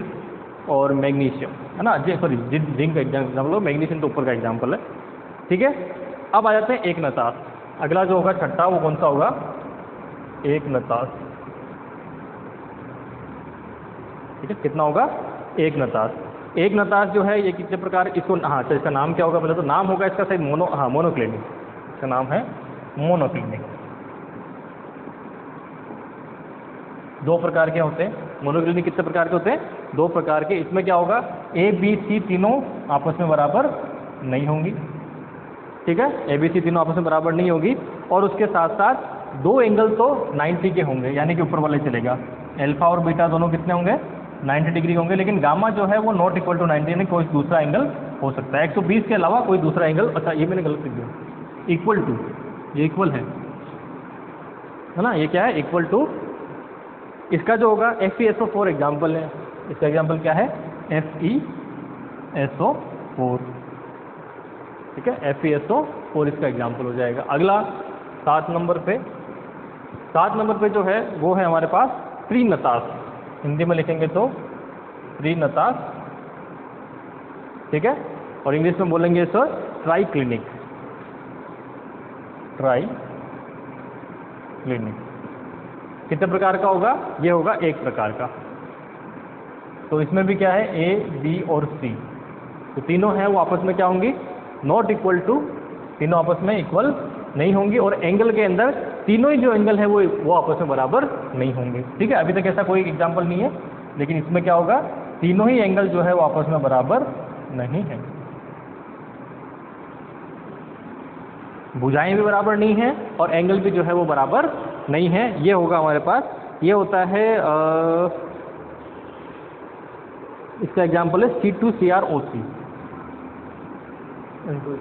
और मैग्नीशियम, है ना, सॉरी जिंक का एग्जाम्पल, मैग्नीशियम तो ऊपर का एग्जाम्पल है। ठीक है, अब आ जाते हैं एक नतास। अगला जो होगा छठा वो कौन सा होगा, एक नतास। ठीक है, कितना होगा, एक नतास। एक नतास जो है ये कितने प्रकार, इसको हाँ तो इसका नाम क्या होगा, पहले तो नाम होगा इसका शायद मोनोक्लिनिक, इसका नाम है मोनोक्लिनिक। दो प्रकार के होते हैं मोनोक्लिनिक, कितने प्रकार के होते हैं, दो प्रकार के। इसमें क्या होगा, ए बी सी तीनों आपस में बराबर नहीं होंगी। ठीक है, ए बी सी तीनों आपस में बराबर नहीं होगी, और उसके साथ साथ दो एंगल तो 90 के होंगे, यानी कि ऊपर वाले चलेगा, अल्फा और बीटा दोनों कितने होंगे, 90 डिग्री होंगे, लेकिन गामा जो है वो नॉट इक्वल टू 90, यानी कोई दूसरा एंगल हो सकता है, 120 के अलावा कोई दूसरा एंगल। अच्छा ये मैंने गलत लिख दिया, इक्वल टू, ये इक्वल है ना, ये क्या है, इक्वल टू। इसका जो होगा FeSO4 एग्जाम्पल है, इसका एग्जाम्पल क्या है, FeSO4। ठीक है, FeSO4 इसका एग्जाम्पल हो जाएगा। अगला 7 नंबर पे जो है वो है हमारे पास त्रिनतास, हिंदी में लिखेंगे तो त्रिनतास। ठीक है, और इंग्लिश में बोलेंगे सर ट्राइक्लिनिक। कितने प्रकार का होगा, ये होगा एक प्रकार का। तो इसमें भी क्या है, ए बी और सी, तो तीनों हैं वो आपस में क्या होंगी, नॉट इक्वल टू, तीनों आपस में इक्वल नहीं होंगी, और एंगल के अंदर तीनों ही जो एंगल है वो आपस में बराबर नहीं होंगे। ठीक है, अभी तक ऐसा कोई एग्जाम्पल नहीं है, लेकिन इसमें क्या होगा, तीनों ही एंगल जो है वो आपस में बराबर नहीं है, भुजाएं भी बराबर नहीं है और एंगल भी जो है वो बराबर नहीं है। ये होगा हमारे पास, ये होता है इसका एग्जाम्पल है C2CrOC।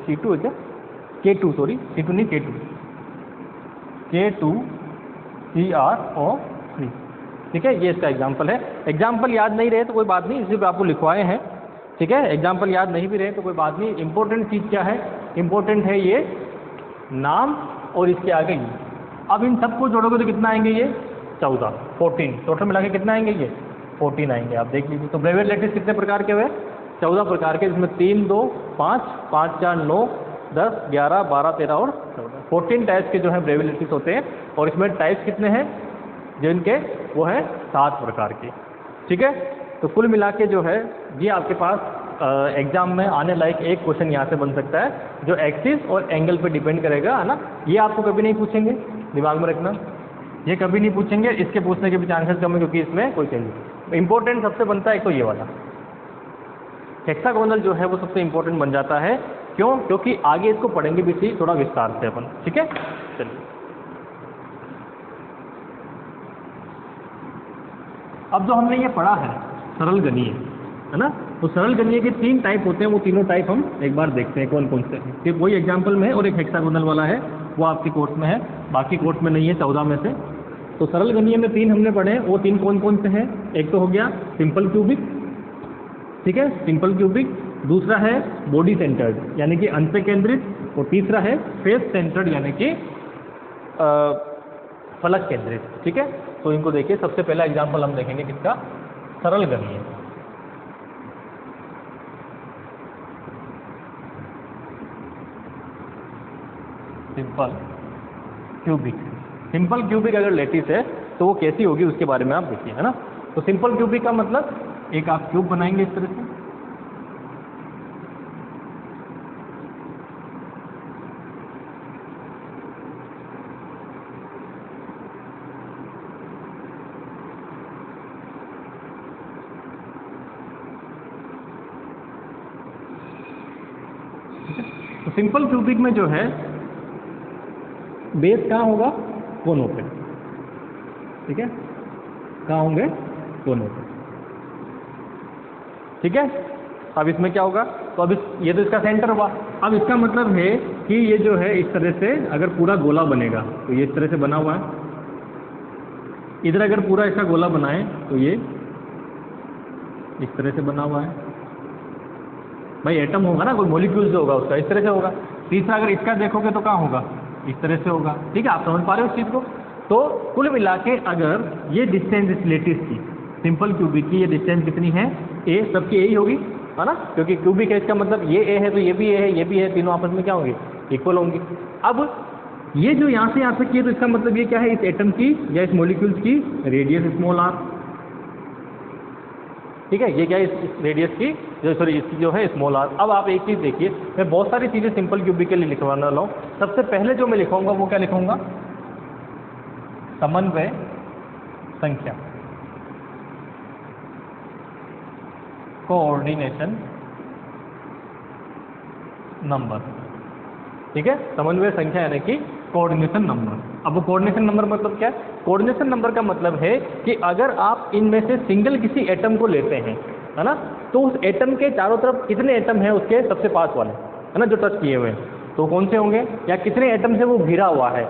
C2 है क्या, K2, सॉरी C2 नहीं, K2CrO3। ठीक है, ये इसका एग्जाम्पल है। एग्जाम्पल याद नहीं रहे तो कोई बात नहीं, इसी पे आपको लिखवाए हैं। ठीक है, एग्जाम्पल याद नहीं भी रहे तो कोई बात नहीं। इंपॉर्टेंट चीज़ क्या है, इंपॉर्टेंट है ये नाम और इसके आगे ये। अब इन सबको जोड़ोगे तो कितना आएंगे, ये 14, 14 टोटल मिला के कितना आएंगे, ये 14 आएंगे। आप देख लीजिए। तो ब्रेवियर लैटिस कितने प्रकार के हुए, 14 प्रकार के, जिसमें 3 2 5 5 4 9 10 11 12 13 और 14, 14 टाइप्स के जो है ब्रेवियर लैटिस होते हैं। और इसमें टाइप्स कितने हैं, जिनके वो हैं 7 प्रकार के। ठीक है, तो कुल मिला के जो है ये आपके पास एग्जाम में आने लायक एक क्वेश्चन यहाँ से बन सकता है, जो एक्सिस और एंगल पे डिपेंड करेगा, है ना। ये आपको कभी नहीं पूछेंगे, दिमाग में रखना, ये कभी नहीं पूछेंगे, इसके पूछने के भी चांसेस कम है, क्योंकि इसमें कोई चेंज नहीं। इंपॉर्टेंट सबसे बनता है एक तो ये वाला हेक्सागोनल जो है वो सबसे इंपॉर्टेंट बन जाता है। क्यों, क्योंकि आगे इसको पढ़ेंगे भी थी थोड़ा विस्तार से अपन। ठीक है, चलिए अब जो हमने ये पढ़ा है सरल गणीय, है ना, तो सरल गणीय के 3 टाइप होते हैं, वो तीनों टाइप हम एक बार देखते हैं कौन कौन से हैं। सिर्फ वही एग्जाम्पल में है, और एक हेक्सागोनल वाला है वो आपके कोर्स में है, बाकी कोर्स में नहीं है 14 में से। तो सरल गणीय में 3 हमने पढ़े हैं, वो 3 कौन कौन से हैं। एक तो हो गया सिंपल क्यूबिक, ठीक है, सिंपल क्यूबिक। दूसरा है बॉडी सेंटर्ड, यानी कि अंत पे केंद्रित, और तीसरा है फेस सेंटर्ड यानी कि फलक केंद्रित। ठीक है, तो इनको देखिए, सबसे पहला एग्जाम्पल हम देखेंगे किसका, सरल गणीय। Simple cubic. सिंपल क्यूबिक अगर लेटिस है तो वो कैसी होगी उसके बारे में आप देखिए, है ना। तो सिंपल क्यूबिक का मतलब एक आप क्यूब बनाएंगे इस तरह से, तो सिंपल क्यूबिक में जो है बेस कहाँ होगा, कोनों पे। ठीक है, कहाँ होंगे, कोनों पे। ठीक है, अब इसमें क्या होगा, तो अब ये तो इसका सेंटर हुआ। अब इसका मतलब है कि ये जो है इस तरह से अगर पूरा गोला बनेगा तो ये इस तरह से बना हुआ है, इधर अगर पूरा इसका गोला बनाए तो ये इस तरह से बना हुआ है। भाई एटम होगा ना, कोई मॉलिक्यूल जो होगा उसका इस तरह से होगा। तीसरा अगर इसका देखोगे तो कहाँ होगा, इस तरह से होगा। ठीक है, आप समझ पा रहे हो उस चीज़ को। तो कुल मिला के अगर ये डिस्टेंस इस लेटिस की, सिंपल क्यूबिक की ये डिस्टेंस कितनी है, ए, सबकी ए ही होगी, है ना, क्योंकि क्यूबिक है इसका मतलब ये ए है तो ये भी ए है, ये भी है, तीनों आपस में क्या होंगे, इक्वल होंगी। अब ये जो यहाँ से यहाँ तक की है तो इसका मतलब ये क्या है, इस एटम की या इस मॉलिक्यूल्स की रेडियस स्मॉल आर। ठीक है, ये क्या है, इस रेडियस की जो, सॉरी इसकी जो है स्मॉल आर। अब आप एक चीज़ देखिए, मैं बहुत सारी चीज़ें सिंपल क्यूबिक के लिए लिखवाने वाला हूँ। सबसे पहले जो मैं लिखूंगा वो क्या लिखूंगा, समन्वय संख्या, कोऑर्डिनेशन नंबर। ठीक है, समन्वय संख्या यानी कि कोऑर्डिनेशन नंबर। अब वो कोऑर्डिनेशन नंबर मतलब क्या है, कोऑर्डिनेशन नंबर का मतलब है कि अगर आप इनमें से सिंगल किसी एटम को लेते हैं, है ना, तो उस एटम के चारों तरफ कितने एटम हैं उसके सबसे पास वाले, है ना, जो टच किए हुए हैं, तो कौन से होंगे, या कितने एटम से वो घिरा हुआ है।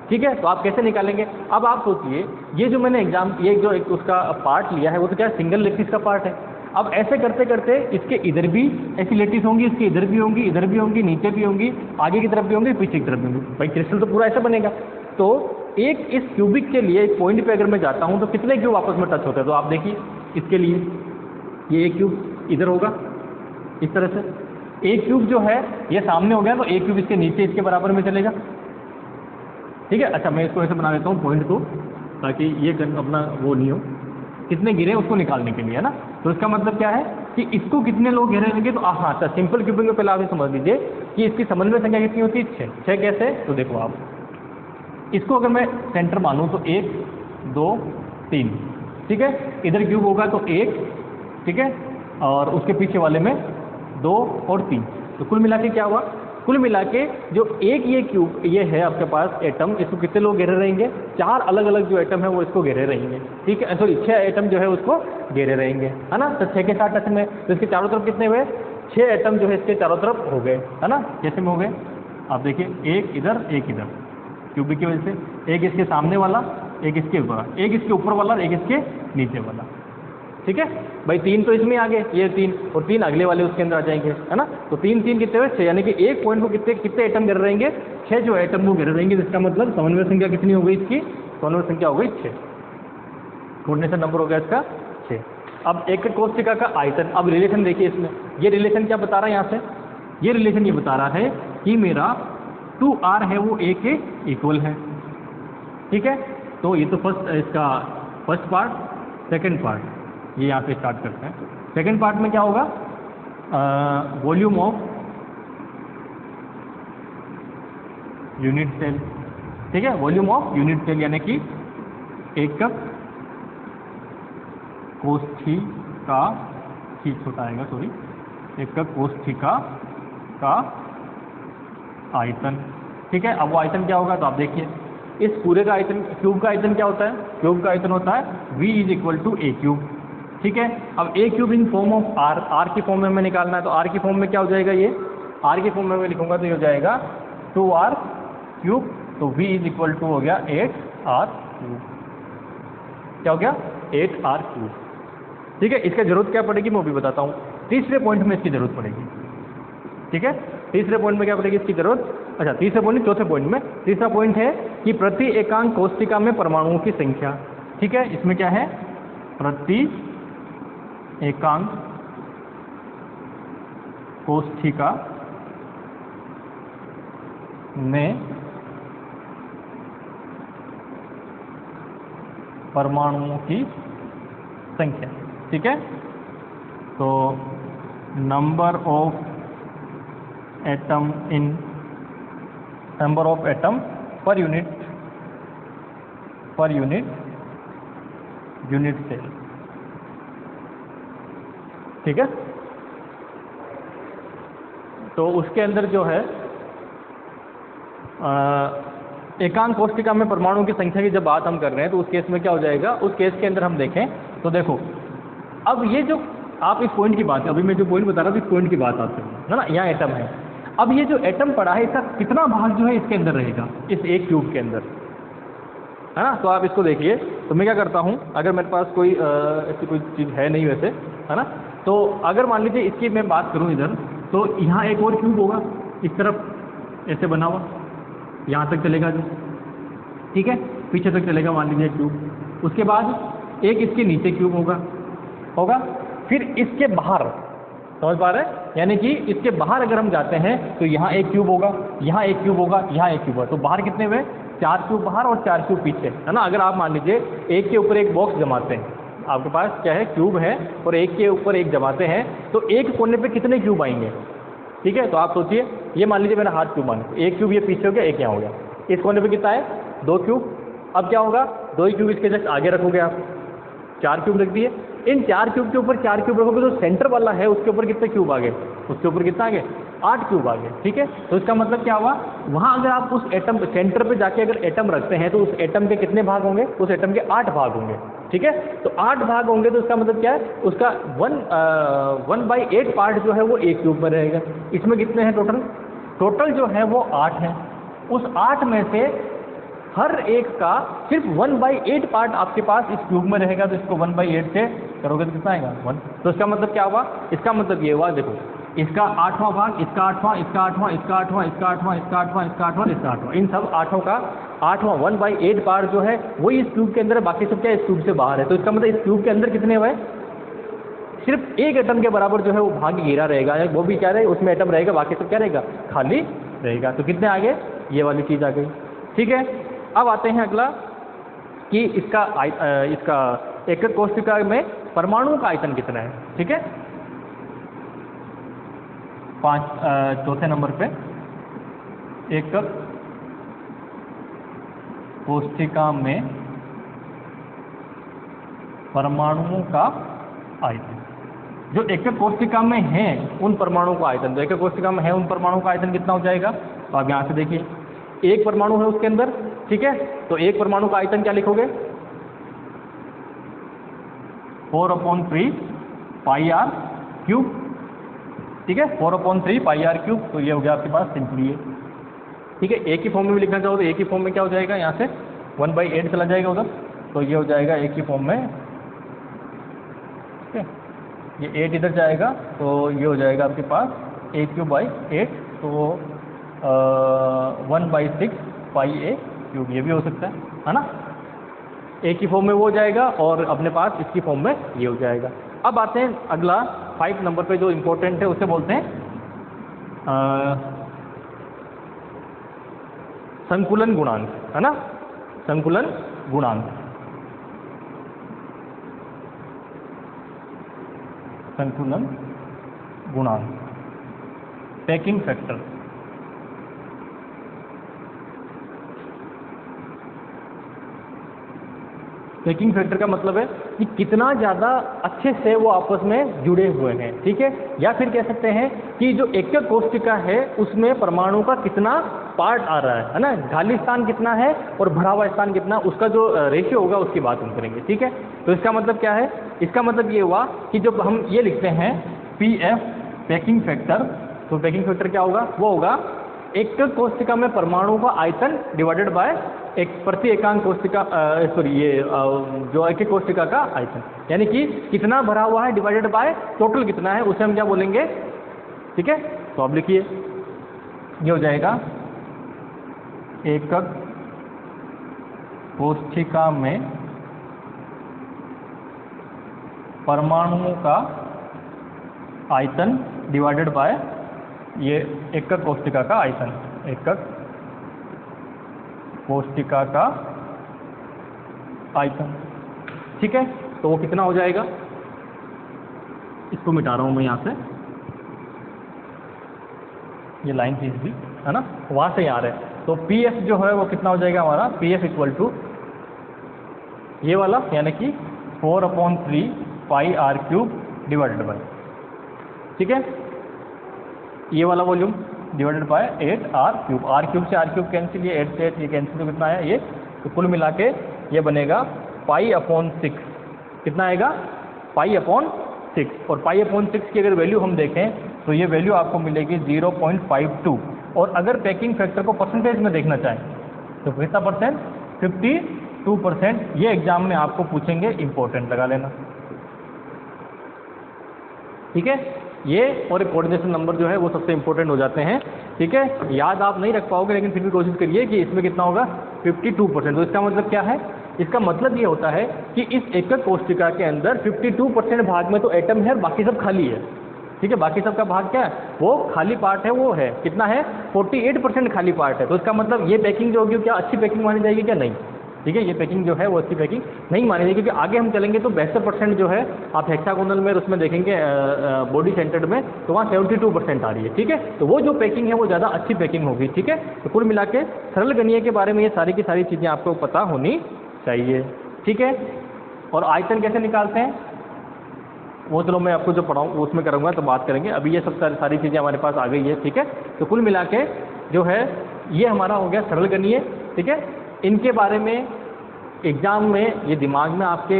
ठीक है, तो आप कैसे निकालेंगे। अब आप सोचिए, ये जो मैंने ये जो एक उसका पार्ट लिया है वो तो क्या सिंगल लेटिस का पार्ट है। अब ऐसे करते करते इसके इधर भी ऐसी लेटिस होंगी, इसके इधर भी होंगी, इधर भी होंगी, नीचे भी होंगी, आगे की तरफ भी होंगी, पीछे की तरफ भी होंगी। भाई क्रिस्टल तो पूरा ऐसा बनेगा। तो एक इस क्यूबिक के लिए एक पॉइंट पे अगर मैं जाता हूँ तो कितने क्यूब आपस में टच होते हैं, तो आप देखिए इसके लिए ये एक क्यूब इधर होगा इस तरह से, एक क्यूब जो है ये सामने हो गया तो एक क्यूब इसके नीचे इसके बराबर में चलेगा। ठीक है, अच्छा मैं इसको ऐसे बना देता हूँ पॉइंट को, ताकि ये अपना वो नहीं हो, कितने गिरे उसको निकालने के लिए, है ना। तो इसका मतलब क्या है कि इसको कितने लोग घेरे रहेंगे, तो हाँ, अच्छा सिंपल क्यूबिक में पहले आप समझ लीजिए कि इसकी समन्वय संख्या कितनी होती है, 6। 6 कैसे, तो देखो आप इसको अगर मैं सेंटर मानूँ तो 1 2 3, ठीक है, इधर क्यूब होगा तो 1, ठीक है, और उसके पीछे वाले में 2 और 3, तो कुल मिला के क्या हुआ, कुल मिला के जो एक ये क्यूब ये है आपके पास एटम, इसको कितने लोग घेरे रहेंगे, 4 अलग अलग जो एटम है वो इसको घेरे रहेंगे। ठीक है, सॉरी 6 एटम जो है उसको घेरे रहेंगे, है ना। तो 6 के साथ टच में, तो इसके चारों तरफ कितने हुए, 6 एटम जो है इसके चारों तरफ हो गए, है ना। कैसे में हो गए आप देखिए, एक इधर एक इधर, क्यूबिक की वजह से, एक इसके सामने वाला, एक इसके ऊपर, एक इसके ऊपर वाला, एक इसके नीचे वाला। ठीक है भाई, 3 तो इसमें आ गए, ये 3 और 3 अगले वाले उसके अंदर आ जाएंगे, है ना। तो 3 3 कितने हुए, 6, यानी कि एक पॉइंट को कितने कितने एटम घेरे रहेंगे, 6 जो एटम वो घेरे रहेंगे, जिसका मतलब समन्वय संख्या कितनी हो गई इसकी, समन्वय संख्या हो गई 6, कोऑर्डिनेशन नंबर हो गया इसका 6। अब एक कोशिका का आयतन, अब रिलेशन देखिए इसमें, ये रिलेशन क्या बता रहा है यहाँ से, ये रिलेशन ये बता रहा है कि मेरा 2r है वो a के इक्वल है। ठीक है, तो ये तो इसका फर्स्ट पार्ट। सेकंड पार्ट ये यहाँ से स्टार्ट करते हैं। सेकंड पार्ट में क्या होगा, वॉल्यूम ऑफ यूनिट सेल। ठीक है, वॉल्यूम ऑफ यूनिट सेल यानी कि एकक कोशिका की, छोटा आएगा सॉरी, एकक कोशिका का आयतन। ठीक है, अब वो आयतन क्या होगा, तो आप देखिए इस पूरे का आयतन, क्यूब का आयतन क्या होता है, क्यूब का आयतन होता है V = a क्यूब। ठीक है, अब a cube in form of r, r की फॉर्म में हमें निकालना है, तो r की फॉर्म में क्या हो जाएगा, ये r की फॉर्म में मैं लिखूंगा तो ये हो जाएगा 2r क्यूब, तो V = हो गया 8r क्यूब। क्या हो गया, 8r क्यूब। ठीक है, इसका जरूरत क्या पड़ेगी मैं भी बताता हूँ, तीसरे पॉइंट में इसकी जरूरत पड़ेगी। ठीक है, तीसरे पॉइंट में क्या पड़ेगी इसकी जरूरत? अच्छा, तीसरे पॉइंट, चौथे पॉइंट में तीसरा पॉइंट है कि प्रति एकांक कोशिका में परमाणुओं की संख्या। ठीक है, इसमें क्या है? प्रति एकांक कोशिका में परमाणुओं की संख्या। ठीक है, तो number of atom per unit cell. ठीक है, तो उसके अंदर जो है एकांक कोशिका में परमाणुओं की संख्या की जब बात हम कर रहे हैं तो उस केस में क्या हो जाएगा? उस केस के अंदर हम देखें तो देखो, अब ये जो आप इस पॉइंट की बात, अभी मैं जो पॉइंट बता रहा था इस पॉइंट की बात आती है ना, यहाँ एटम है। अब ये जो एटम पड़ा है इसका कितना भाग जो है इसके अंदर रहेगा, इस एक क्यूब के अंदर, है ना? तो आप इसको देखिए, तो मैं क्या करता हूँ, अगर मेरे पास कोई ऐसी कोई चीज़ है नहीं वैसे, है ना, तो अगर मान लीजिए इसकी मैं बात करूँ इधर, तो यहाँ एक और क्यूब होगा इस तरफ ऐसे बना हुआ, यहाँ तक चलेगा जो, ठीक है, पीछे तक चलेगा मान लीजिए क्यूब। उसके बाद एक इसके नीचे क्यूब होगा, फिर इसके बाहर, समझ पा रहे हैं? यानी कि इसके बाहर अगर हम जाते हैं तो यहाँ एक क्यूब होगा, यहाँ एक क्यूब होगा, यहाँ एक क्यूब होगा, तो बाहर कितने हुए? 4 क्यूब बाहर और 4 क्यूब पीछे, है ना? अगर आप मान लीजिए एक के ऊपर एक बॉक्स जमाते हैं, आपके पास क्या है? क्यूब है, और एक के ऊपर एक जमाते हैं, तो एक कोने पे कितने क्यूब आएंगे? ठीक है, तो आप सोचिए, ये मान लीजिए मेरा हाथ क्यूब मान, एक क्यूब ये पीछे हो गया, एक यहाँ हो गया, इस कोने पे कितना है? 2 क्यूब। अब क्या होगा? 2 ही क्यूब इसके जस्ट आगे रखोगे आप, 4 क्यूब रख दिए। इन 4 क्यूब के ऊपर 4 क्यूब रखोगे तो सेंटर वाला है उसके ऊपर कितने क्यूब आ गए? उसके ऊपर कितना आ गए? 8 क्यूब आ गए। ठीक है, तो इसका मतलब क्या हुआ? वहाँ अगर आप उस एटम सेंटर पे जाके अगर एटम रखते हैं तो उस एटम के कितने भाग होंगे? उस एटम के 8 भाग होंगे। ठीक है, तो 8 भाग होंगे तो इसका मतलब क्या है? उसका 1/8 पार्ट जो है वो एक क्यूब में रहेगा। इसमें कितने हैं टोटल? टोटल जो है वो 8 है। उस 8 में से हर एक का सिर्फ 1/8 पार्ट आपके पास इस क्यूब में रहेगा, तो इसको 1/8 से करोगे तो कितना आएगा? 1। तो इसका मतलब क्या हुआ? इसका मतलब ये हुआ, देखो, इसका 8वां भाग, इसका 8वां, इसका 8वां, इसका 8वां, इसका 8वां, इसका 8वां, इसका 8वां, इसका 8वां, इन सब 8 का 8वां 1/8 पार्ट जो है वही इस क्यूब के अंदर है, बाकी सब क्या इस क्यूब से बाहर है। तो इसका मतलब इस क्यूब के अंदर कितने हुए? सिर्फ एक एटम के बराबर जो है वो भाग घेरा रहेगा, वो भी क्या रहेगा? उसमें एटम रहेगा, बाकी सब क्या रहेगा? खाली रहेगा। तो कितने आ गए? ये वाली चीज़ आ गई। ठीक है, अब आते हैं अगला कि इसका एक कोशिका में परमाणुओं का आयतन कितना है। ठीक है, चौथे नंबर पे एक कोशिका में परमाणुओं का आयतन, जो एक कोशिका में है उन परमाणुओं का आयतन, तो एक कोशिका में है उन परमाणुओं का आयतन कितना हो जाएगा? तो आप यहाँ से देखिए, एक परमाणु है उसके अंदर, ठीक है, तो एक परमाणु का आयतन क्या लिखोगे? 4/3 πr³। ठीक है, 4/3 πr³। तो ये हो गया आपके पास सिंपली ये। ठीक है, एक ही फॉर्म में भी लिखना चाहो तो एक ही फॉर्म में क्या हो जाएगा? यहाँ से 1/8 चला जाएगा उधर, तो ये हो जाएगा एक ही फॉर्म में। ठीक है, ये 8 इधर जाएगा तो ये हो जाएगा आपके पास a³/8, तो 1/6 πa³, ये भी हो सकता है ना? एक ही फॉर्म में वो हो जाएगा और अपने पास इसकी फॉर्म में ये हो जाएगा। अब आते हैं अगला 5 नंबर पे जो इम्पोर्टेंट है, उसे बोलते हैं संकुलन गुणांक, है ना? संकुलन गुणांक, संकुलन गुणांक, पैकिंग फैक्टर। पैकिंग फैक्टर का मतलब है कि कितना ज़्यादा अच्छे से वो आपस में जुड़े हुए हैं। ठीक है, या फिर कह सकते हैं कि जो एक कोशिका है उसमें परमाणु का कितना पार्ट आ रहा है ना? खाली स्थान कितना है और भरा हुआ स्थान कितना, उसका जो रेशियो होगा उसकी बात हम करेंगे। ठीक है, तो इसका मतलब क्या है? इसका मतलब ये हुआ कि जब हम ये लिखते हैं PF पैकिंग फैक्टर, तो पैकिंग फैक्टर क्या होगा? वो होगा एक कोशिका में परमाणु का आयतन डिवाइडेड बाय एक प्रति एकांक कोशिका, ये जो एक कोशिका का आयतन, यानी कि कितना भरा हुआ है डिवाइडेड बाय टोटल कितना है, उसे हम क्या बोलेंगे? ठीक है, तो अब लिखिए ये हो जाएगा एकक कोशिका में परमाणुओं का आयतन डिवाइडेड बाय ये एकक कोशिका का आयतन, एकक कोशिका का आयतन। ठीक है, तो वो कितना हो जाएगा, इसको मिटा रहा हूं मैं यहाँ से, ये लाइन थी भी है ना, वहाँ से यहाँ आ रहा है। तो पी एफ जो है वो कितना हो जाएगा हमारा, पी एफ इक्वल टू ये वाला यानी कि 4/3 pi r cube divided by, ठीक है, ये वाला volume divided by 8 r cube. R cube से आर क्यूब कैंसिल, ये 8 से 8 ये कैंसिल, तो कितना है ये, तो कुल मिला के ये बनेगा पाई/6। कितना आएगा, पाई/6। और पाई/6 की अगर वैल्यू हम देखें तो ये वैल्यू आपको मिलेगी 0.52। और अगर पैकिंग फैक्टर को परसेंटेज में देखना चाहें तो कितना परसेंट, 52%। ये एग्जाम में आपको पूछेंगे, इंपॉर्टेंट लगा लेना। ठीक है, ये और कोऑर्डिनेशन नंबर जो है वो सबसे इंपॉर्टेंट हो जाते हैं। ठीक है, याद आप नहीं रख पाओगे लेकिन फिर भी कोशिश करिए कि इसमें कितना होगा, 52%। तो इसका मतलब क्या है, इसका मतलब ये होता है कि इस एकक कोशिका के अंदर 52% भाग में तो एटम है, बाकी सब खाली है। ठीक है, बाकी सबका भाग क्या है, वो खाली पार्ट है, वो है कितना है, 48% खाली पार्ट है। तो इसका मतलब ये पैकिंग जो होगी क्या अच्छी पैकिंग मानी जाएगी क्या, नहीं। ठीक है, ये पैकिंग जो है वो अच्छी पैकिंग नहीं मानी जाएगी, क्योंकि आगे हम चलेंगे तो 72% जो है आप हेक्सागोनल में उसमें देखेंगे बॉडी सेंटर्ड में, तो वहाँ 72% आ रही है। ठीक है, तो वो जो पैकिंग है वो ज़्यादा अच्छी पैकिंग होगी। ठीक है, तो कुल मिला के सरल गणिय के बारे में ये सारी की सारी चीज़ें आपको पता होनी चाहिए। ठीक है, और आयतन कैसे निकालते हैं वो चलो मैं आपको जो पढ़ाऊँ उसमें करूँगा, तो बात करेंगे। अभी ये सब सारी चीज़ें हमारे पास आ गई है। ठीक है, तो कुल मिला के जो है ये हमारा हो गया सरल गणिय। ठीक है, इनके बारे में एग्जाम में ये दिमाग में आपके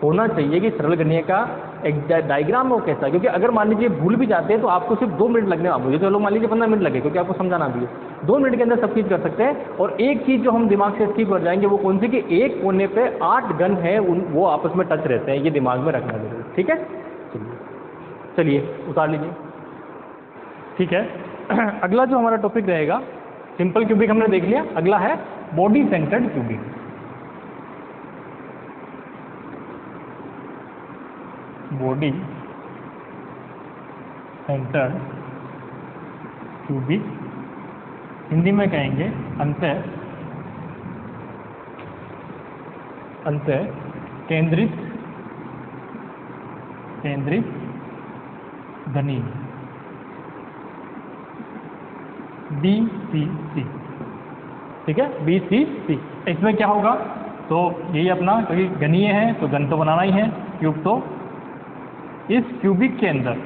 होना चाहिए कि सरल गणिय का एक डायग्राम वो कैसा है, क्योंकि अगर मान लीजिए भूल भी जाते हैं तो आपको सिर्फ 2 मिनट लगने वाले, मुझे चलो मान लीजिए 15 मिनट लगे, क्योंकि आपको समझाना भी है। 2 मिनट के अंदर सब चीज़ कर सकते हैं। और एक चीज़ जो हम दिमाग से स्किप कर जाएंगे वो कौन सी, कि एक कोने पे 8 गन है, वो आपस में टच रहते हैं, ये दिमाग में रखना जरूरी। ठीक है, चलिए उतार लीजिए। ठीक है, अगला जो हमारा टॉपिक रहेगा, सिंपल क्यूबिक हमने देख लिया, अगला है body centred cubic. Body centred cubic, Hindi में कहेंगे अंतः केंद्रित घनीय, BCC। ठीक है, BCC। इसमें क्या होगा, तो यही अपना, क्योंकि घनीय है तो घन तो बनाना ही है, क्यूब, तो इस क्यूबिक के अंदर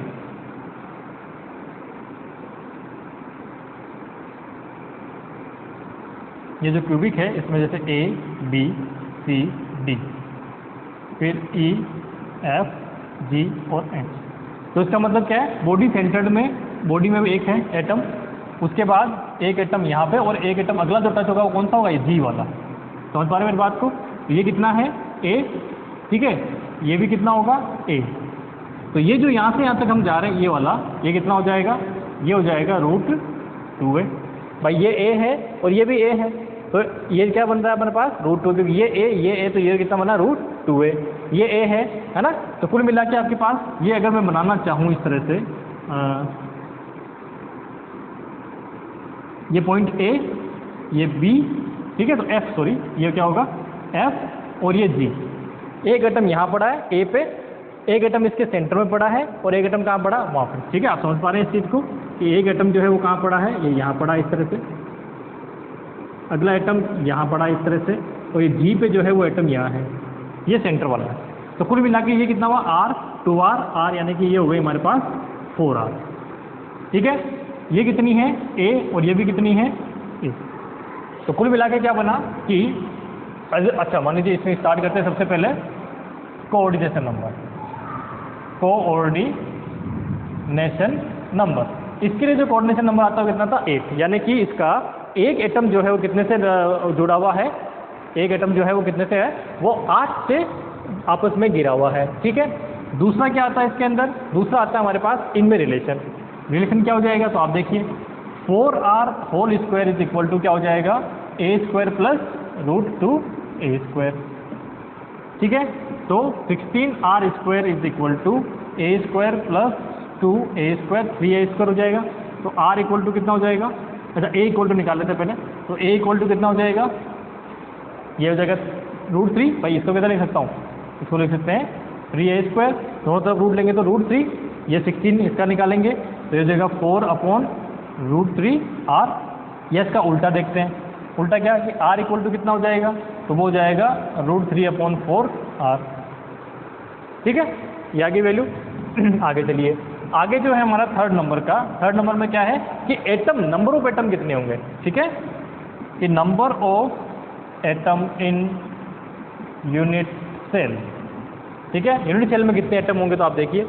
ये जो क्यूबिक है इसमें जैसे A, B, C, D, फिर E, F, G और H। तो इसका मतलब क्या है, बॉडी सेंटर्ड में, बॉडी में भी एक है एटम, उसके बाद एक एटम यहाँ पे और एक एटम अगला जो टच होगा वो कौन सा होगा, ये G वाला। समझ पा रहे मेरी बात को, ये कितना है A, ठीक है, ये भी कितना होगा A। तो ये जो यहाँ से यहाँ तक हम जा रहे हैं ये वाला, ये कितना हो जाएगा, ये हो जाएगा √2a। भाई ये A है और ये भी A है, तो ये क्या बन रहा है अपने पास, √2, क्योंकि ये A तो ये कितना बना, √2a। ये A है ना। तो कुल मिला के आपके पास ये अगर मैं बनाना चाहूँ इस तरह से, ये पॉइंट A, ये B, ठीक है, तो F, सॉरी ये क्या होगा F, और ये G। एक एटम यहाँ पड़ा है A पे, एक एटम इसके सेंटर में पड़ा है और एक एटम कहाँ पड़ा, वहाँ पर। ठीक है, आप समझ पा रहे हैं इस चीज़ को कि एक एटम जो है वो कहाँ पड़ा है, ये यहाँ पड़ा इस तरह से, अगला एटम यहाँ पड़ा इस तरह से, और ये G पे जो है वो एटम यहाँ है, ये सेंटर वाला है। तो कुल मिला के ये कितना हुआ, R, 2R, R यानी कि ये हो गई हमारे पास 4R। ठीक है, ये कितनी है A और ये भी कितनी है A। तो कुल मिला के क्या बना कि, अच्छा मान लीजिए इसमें स्टार्ट करते हैं सबसे पहले कोऑर्डिनेशन नंबर, कोऑर्डिनेशन नंबर। इसके लिए जो कोऑर्डिनेशन नंबर आता है कितना था, 8, यानी कि इसका एक एटम जो है वो कितने से जुड़ा हुआ है, एक एटम जो है वो कितने से है, वो 8 से आपस में गिरा हुआ है। ठीक है, दूसरा क्या आता है इसके अंदर, दूसरा आता है हमारे पास इनमें रिलेशन क्या हो जाएगा, तो आप देखिए 4r whole square is equal to क्या हो जाएगा, ए स्क्वायर प्लस √2a²। ठीक है, तो 16r square is equal to a square plus 2a², 3a² हो जाएगा। तो r इक्वल टू कितना हो जाएगा, अच्छा a इक्वल टू निकाल लेते हैं पहले। तो a इक्वल टू कितना हो जाएगा, ये हो जाएगा √3। भाई इसको कैसे लिख सकता हूँ, इसको लिख सकते हैं 3a², दोनों तरफ रूट लेंगे तो √3, ये 16 इसका निकालेंगे तो ये हो जाएगा 4/√3r। या इसका उल्टा देखते हैं, उल्टा क्या कि r इक्वल टू कितना हो जाएगा, तो वो हो जाएगा √3/4r। ठीक है, ये आगे वैल्यू। आगे चलिए, आगे जो है हमारा थर्ड नंबर का, थर्ड नंबर में क्या है कि एटम, नंबर ऑफ एटम कितने होंगे। ठीक है, कि number of atom in unit cell. ठीक है, यूनिट सेल में कितने एटम होंगे, तो आप देखिए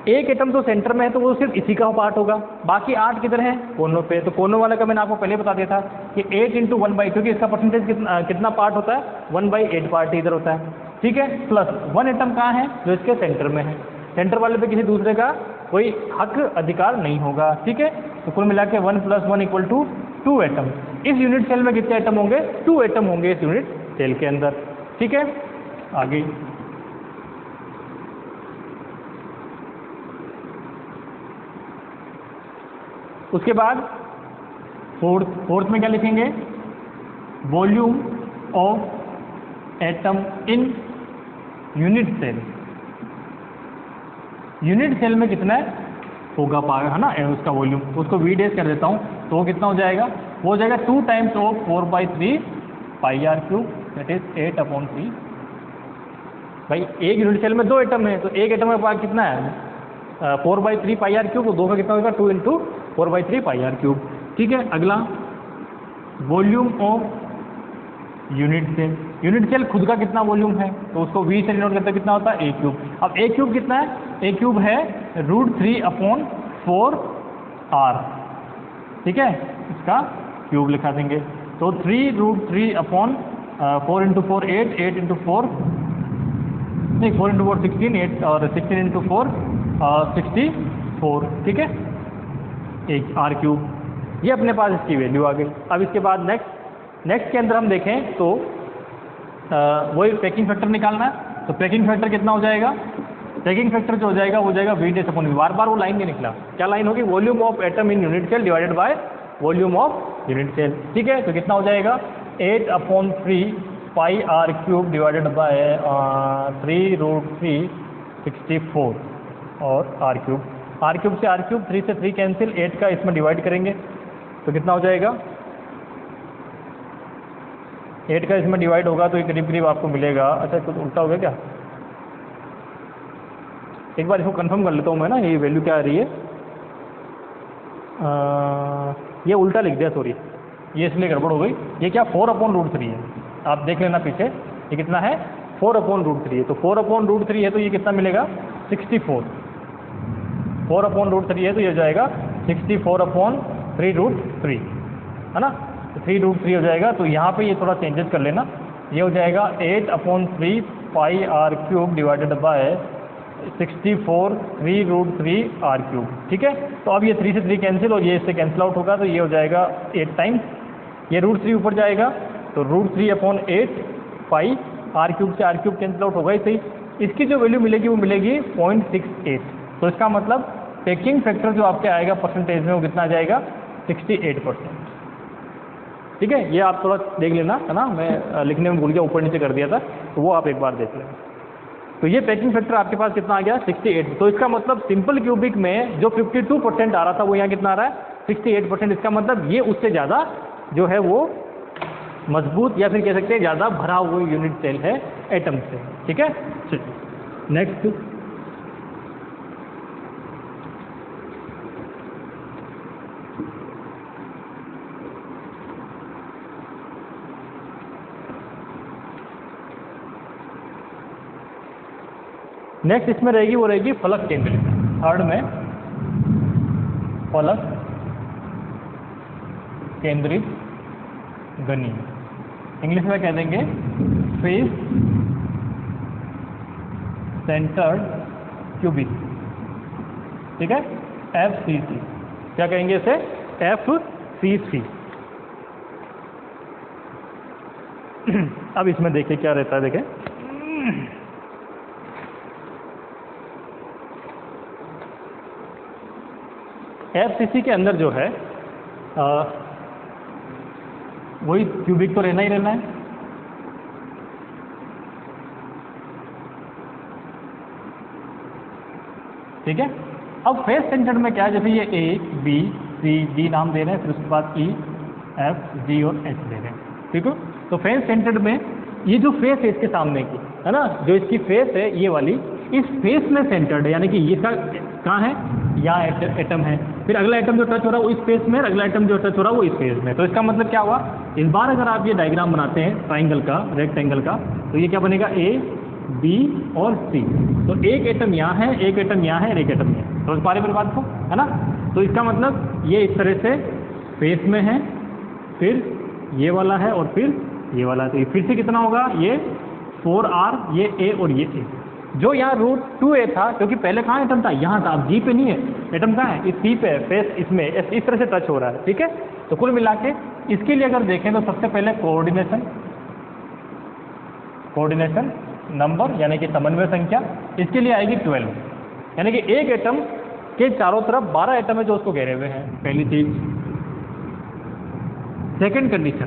एक एटम तो सेंटर में है तो वो सिर्फ इसी का पार्ट होगा, बाकी 8 किधर है, कोनों पे। तो कोनों वाला का मैंने आपको पहले बता दिया था कि 8 × 1/, क्योंकि इसका परसेंटेज कितना पार्ट होता है, 1/8 पार्ट इधर होता है। ठीक है, प्लस 1 एटम कहाँ है, जो इसके सेंटर में है। सेंटर वाले पे किसी दूसरे का कोई हक अधिकार नहीं होगा। ठीक है, तो कुल मिला के 1 + 1 = 2 एटम। इस यूनिट सेल में कितने एटम होंगे, 2 एटम होंगे इस यूनिट सेल के अंदर। ठीक है, आगे उसके बाद फोर्थ में क्या लिखेंगे, volume of atom in unit cell. Unit cell में कितना होगा है ना उसका वॉल्यूम, तो उसको V डैश कर देता हूँ, तो वो कितना हो जाएगा, वो हो जाएगा 2 times of 4/3πr³ that is 8/3। भाई एक यूनिट सेल में 2 एटम है, तो एक एटम का पार्ट कितना है, 4/3πr³, तो 2 का कितना होगा, 2 × 4/3πr³। ठीक है, अगला volume of unit cell. Unit cell खुद का कितना वॉल्यूम है, तो उसको V से डिनोट करते हैं, कितना होता है, a³। अब a³ कितना है, a³ है √3/4r। ठीक है, इसका क्यूब लिखा देंगे, तो 3√3/4 × 4 8, 8 × 4 नहीं 4 × 4 16, 8 और 16 × 4 64। ठीक है, एक r³, ये अपने पास इसकी वैल्यू आ गई। अब इसके बाद नेक्स्ट के अंदर हम देखें तो वही पैकिंग फैक्टर निकालना है। तो पैकिंग फैक्टर कितना हो जाएगा, पैकिंग फैक्टर जो हो जाएगा वो जाएगा V डैश अपॉन V। बार बार वो लाइन नहीं निकला, क्या लाइन होगी, volume of atom in unit cell divided by volume of unit cell. ठीक है, तो कितना हो जाएगा, 8/3πr³ डिवाइडेड बाय 3√364 और r³ से r³, 3 से 3 कैंसिल, 8 का इसमें डिवाइड करेंगे तो कितना हो जाएगा, 8 का इसमें डिवाइड होगा तो ये करीब करीब आपको मिलेगा। अच्छा कुछ उल्टा हो गया क्या, एक बार इसको कंफर्म कर लेता हूँ मैं ना, ये वैल्यू क्या आ रही है, ये उल्टा लिख दिया, सॉरी, ये इसलिए गड़बड़ हो गई। ये क्या 4/√3 है, आप देख लेना पीछे, ये कितना है, 4/√3 है। तो 4/√3 है तो ये कितना मिलेगा, 64। 4/√3 है तो ये हो जाएगा 64/3√3, है ना, तो 3√3 हो जाएगा। तो यहाँ पे ये थोड़ा चेंजेस कर लेना, ये हो जाएगा 8/3πr³ डिवाइडेड बाय 64 3√3r³। ठीक है, तो अब ये 3 से 3 कैंसिल और ये इससे कैंसिल आउट होगा, तो ये हो जाएगा 8 टाइम्स, ये √3 ऊपर जाएगा तो √3/8 r³ से r³ कैंसिल आउट होगा ही सही। इसकी जो वैल्यू मिलेगी वो मिलेगी 0.68। तो इसका मतलब पैकिंग फैक्टर जो आपके आएगा परसेंटेज में वो कितना आ जाएगा, 68%। ठीक है, ये आप थोड़ा देख लेना, है ना, मैं लिखने में भूल गया, ऊपर नीचे कर दिया था, तो वो आप एक बार देख लेना। तो ये पैकिंग फैक्टर आपके पास कितना आ गया, 68। तो इसका मतलब सिंपल क्यूबिक में जो 52% आ रहा था वो यहाँ कितना आ रहा है, 68%। इसका मतलब ये उससे ज़्यादा जो है वो मजबूत या फिर कह सकते हैं ज़्यादा भरा हुआ यूनिट सेल है एटम से। ठीक है, नेक्स्ट इसमें रहेगी, वो रहेगी फलक केंद्रित। थर्ड में फलक केंद्रित गनी, इंग्लिश में कह देंगे फेस सेंटर्ड क्यूबिक। ठीक है, FCC क्या कहेंगे इसे, FCC। अब इसमें देखिए क्या रहता है, देखें FCC के अंदर जो है वही क्यूबिक तो रहना ही रहना है। ठीक है, अब फेस सेंटर्ड में क्या है, जैसे ये A B C D नाम दे रहे हैं, फिर उसके बाद E F G और H दे रहे हैं। ठीक है, तो फेस सेंटर्ड में ये जो फेस है इसके सामने की है ना, जो इसकी फेस है ये वाली, इस फेस में सेंटर्ड है, यानी कि ये कहाँ है, यहाँ एटम है, फिर अगला एटम जो टच हो रहा है वो इस फेस में, अगला एटम जो टच हो रहा है वो इस फेस में। तो इसका मतलब क्या हुआ, इस बार अगर आप ये डायग्राम बनाते हैं ट्राइंगल का, रेक्टेंगल का, तो ये क्या बनेगा, A B और C। तो एक एटम यहाँ है, एक एटम यहाँ है और एक एटम यहाँ है। तो इस बारे में बात को है ना, तो इसका मतलब ये इस तरह से फेस में है, फिर ये वाला है और फिर ये वाला है। तो ये फिर से कितना होगा, ये 4R, ये A और ये A। जो यहाँ √2A था, क्योंकि पहले कहाँ एटम था, यहाँ था, अब G पे नहीं है, एटम कहाँ है, इस C पे है, फेस इसमें इस तरह से टच हो रहा है। ठीक है, तो कुल मिला के इसके लिए अगर देखें तो सबसे पहले कोऑर्डिनेशन नंबर यानी कि समन्वय संख्या, इसके लिए आएगी 12, यानी कि एक एटम के चारों तरफ 12 एटम है जो उसको घेरे हुए हैं, पहली चीज। सेकंड कंडीशन,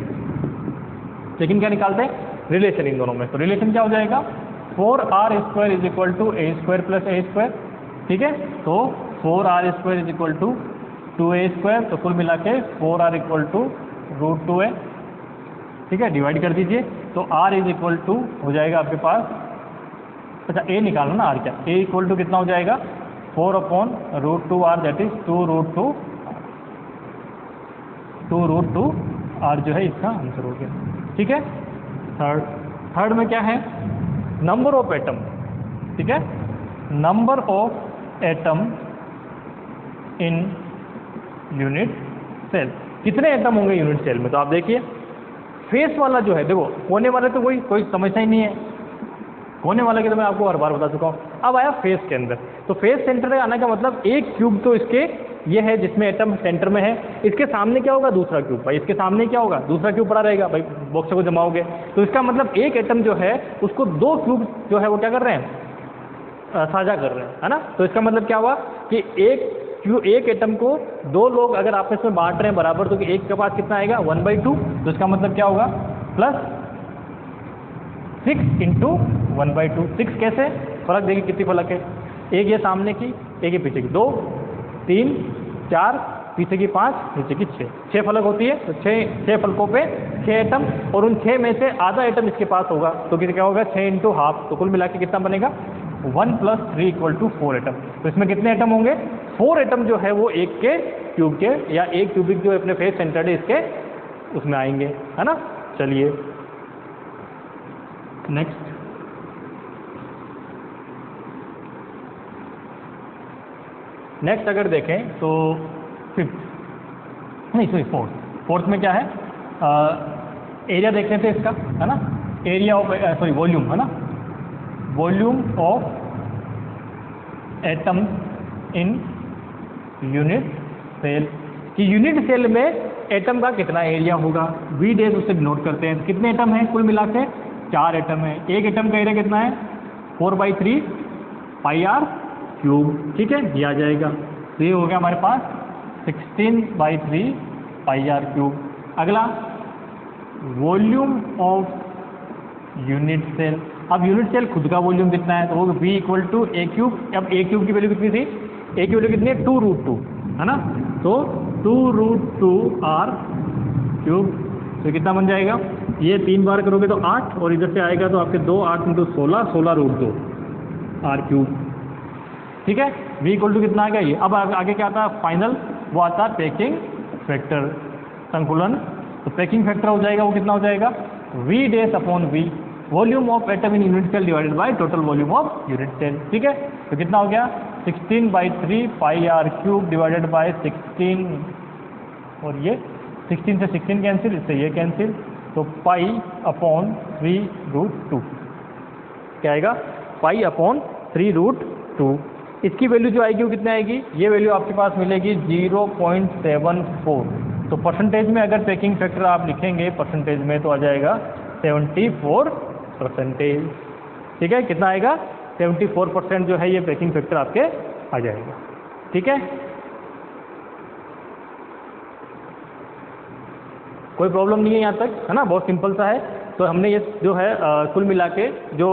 सेकंड क्या निकालते हैं, रिलेशन इन दोनों में। तो रिलेशन क्या हो जाएगा, 4R² = A² + A²। ठीक है, तो 4R² = 2A², तो कुल मिला के 4R = √2A। ठीक है, डिवाइड कर दीजिए, तो R = हो जाएगा आपके पास, अच्छा A निकालना ना, R क्या, A = कितना हो जाएगा, 4/√2R, दैट इज 2√2R जो है इसका आंसर हो गया। ठीक है, थर्ड में क्या है, नंबर ऑफ एटम। ठीक है, number of atom in unit cell, कितने एटम होंगे यूनिट सेल में। तो आप देखिए फेस वाला जो है, देखो कोने वाले तो कोई समस्या ही नहीं है, कोने वाले के तो मैं आपको हर बार बता चुका हूँ। अब आया फेस के अंदर, तो फेस सेंटर में आने का मतलब एक क्यूब तो इसके ये है जिसमें एटम सेंटर में है, इसके सामने क्या होगा, दूसरा क्यूब, भाई इसके सामने क्या होगा, दूसरा क्यूब पड़ा रहेगा, भाई बॉक्स को जमाओगे, तो इसका मतलब एक एटम जो है उसको दो क्यूब जो है वो क्या कर रहे हैं, साझा कर रहे हैं, है ना। तो इसका मतलब क्या हुआ कि एक एटम को दो लोग अगर आपस में बांट रहे हैं बराबर, तो एक के पास कितना आएगा, 1/2। तो इसका मतलब क्या होगा, प्लस 6 × 1/2। 6 कैसे, फर्क देखिए कितनी फर्क है, एक ये सामने की, एक ये पीछे की, 2 3 4, पीछे की 5, नीचे की 6 फलक होती है। तो 6 फलकों पे 6 एटम, और उन 6 में से आधा एटम इसके पास होगा, तो क्या होगा, 6 × 1/2। तो कुल मिला के कितना बनेगा, 1 + 3 = 4 एटम। तो इसमें कितने एटम होंगे, 4 एटम जो है वो एक के क्यूब के, या एक क्यूबिक जो अपने फेस सेंटर्ड है इसके उसमें आएंगे, है ना। चलिए नेक्स्ट, अगर देखें तो फोर्थ में क्या है, एरिया देख लेते हैं इसका, है ना, एरिया ऑफ वॉल्यूम, है ना, volume of atom in unit cell, कि यूनिट सेल में एटम का कितना एरिया होगा, V डेज उससे डिनोट करते हैं। कितने एटम हैं, कुल मिला के 4 एटम है, एक एटम का एरिया कितना है, 4/3 πr³। ठीक है, ये आ जाएगा, तो ये हो गया हमारे पास 16/3 πr³। अगला वॉल्यूम ऑफ यूनिट सेल, अब यूनिट सेल खुद का वॉल्यूम कितना है, तो वो V = A³। अब A³ की वैल्यू कितनी थी, A की वैल्यू कितनी है, 2√2, है ना, तो 2√2R³। तो कितना बन जाएगा, ये 3 बार करोगे तो 8, और इधर से आएगा तो आपके 2 8 × 16 16√2 R³। ठीक है, V = कितना आ गया ये। अब आगे क्या आता है फाइनल, वो आता है पैकिंग फैक्टर, संकुलन। तो पैकिंग फैक्टर हो जाएगा, वो कितना हो जाएगा, V dash, volume of atom in unit cell divided by total volume of unit cell. ठीक है, तो कितना हो गया, 16/3 πr³ डिवाइडेड बाय 16, और ये 16 से 16 कैंसिल, इससे ये कैंसिल, तो π/3√2 क्या आएगा, π/3√2। इसकी वैल्यू जो आएगी वो कितनी आएगी, ये वैल्यू आपके पास मिलेगी 0.74। तो परसेंटेज में अगर पैकिंग फैक्टर आप लिखेंगे परसेंटेज में तो आ जाएगा 74%। ठीक है, कितना आएगा 74% जो है ये पैकिंग फैक्टर आपके आ जाएगा। ठीक है, कोई प्रॉब्लम नहीं है यहाँ तक, है ना, बहुत सिंपल सा है। तो हमने ये जो है कुल मिला के जो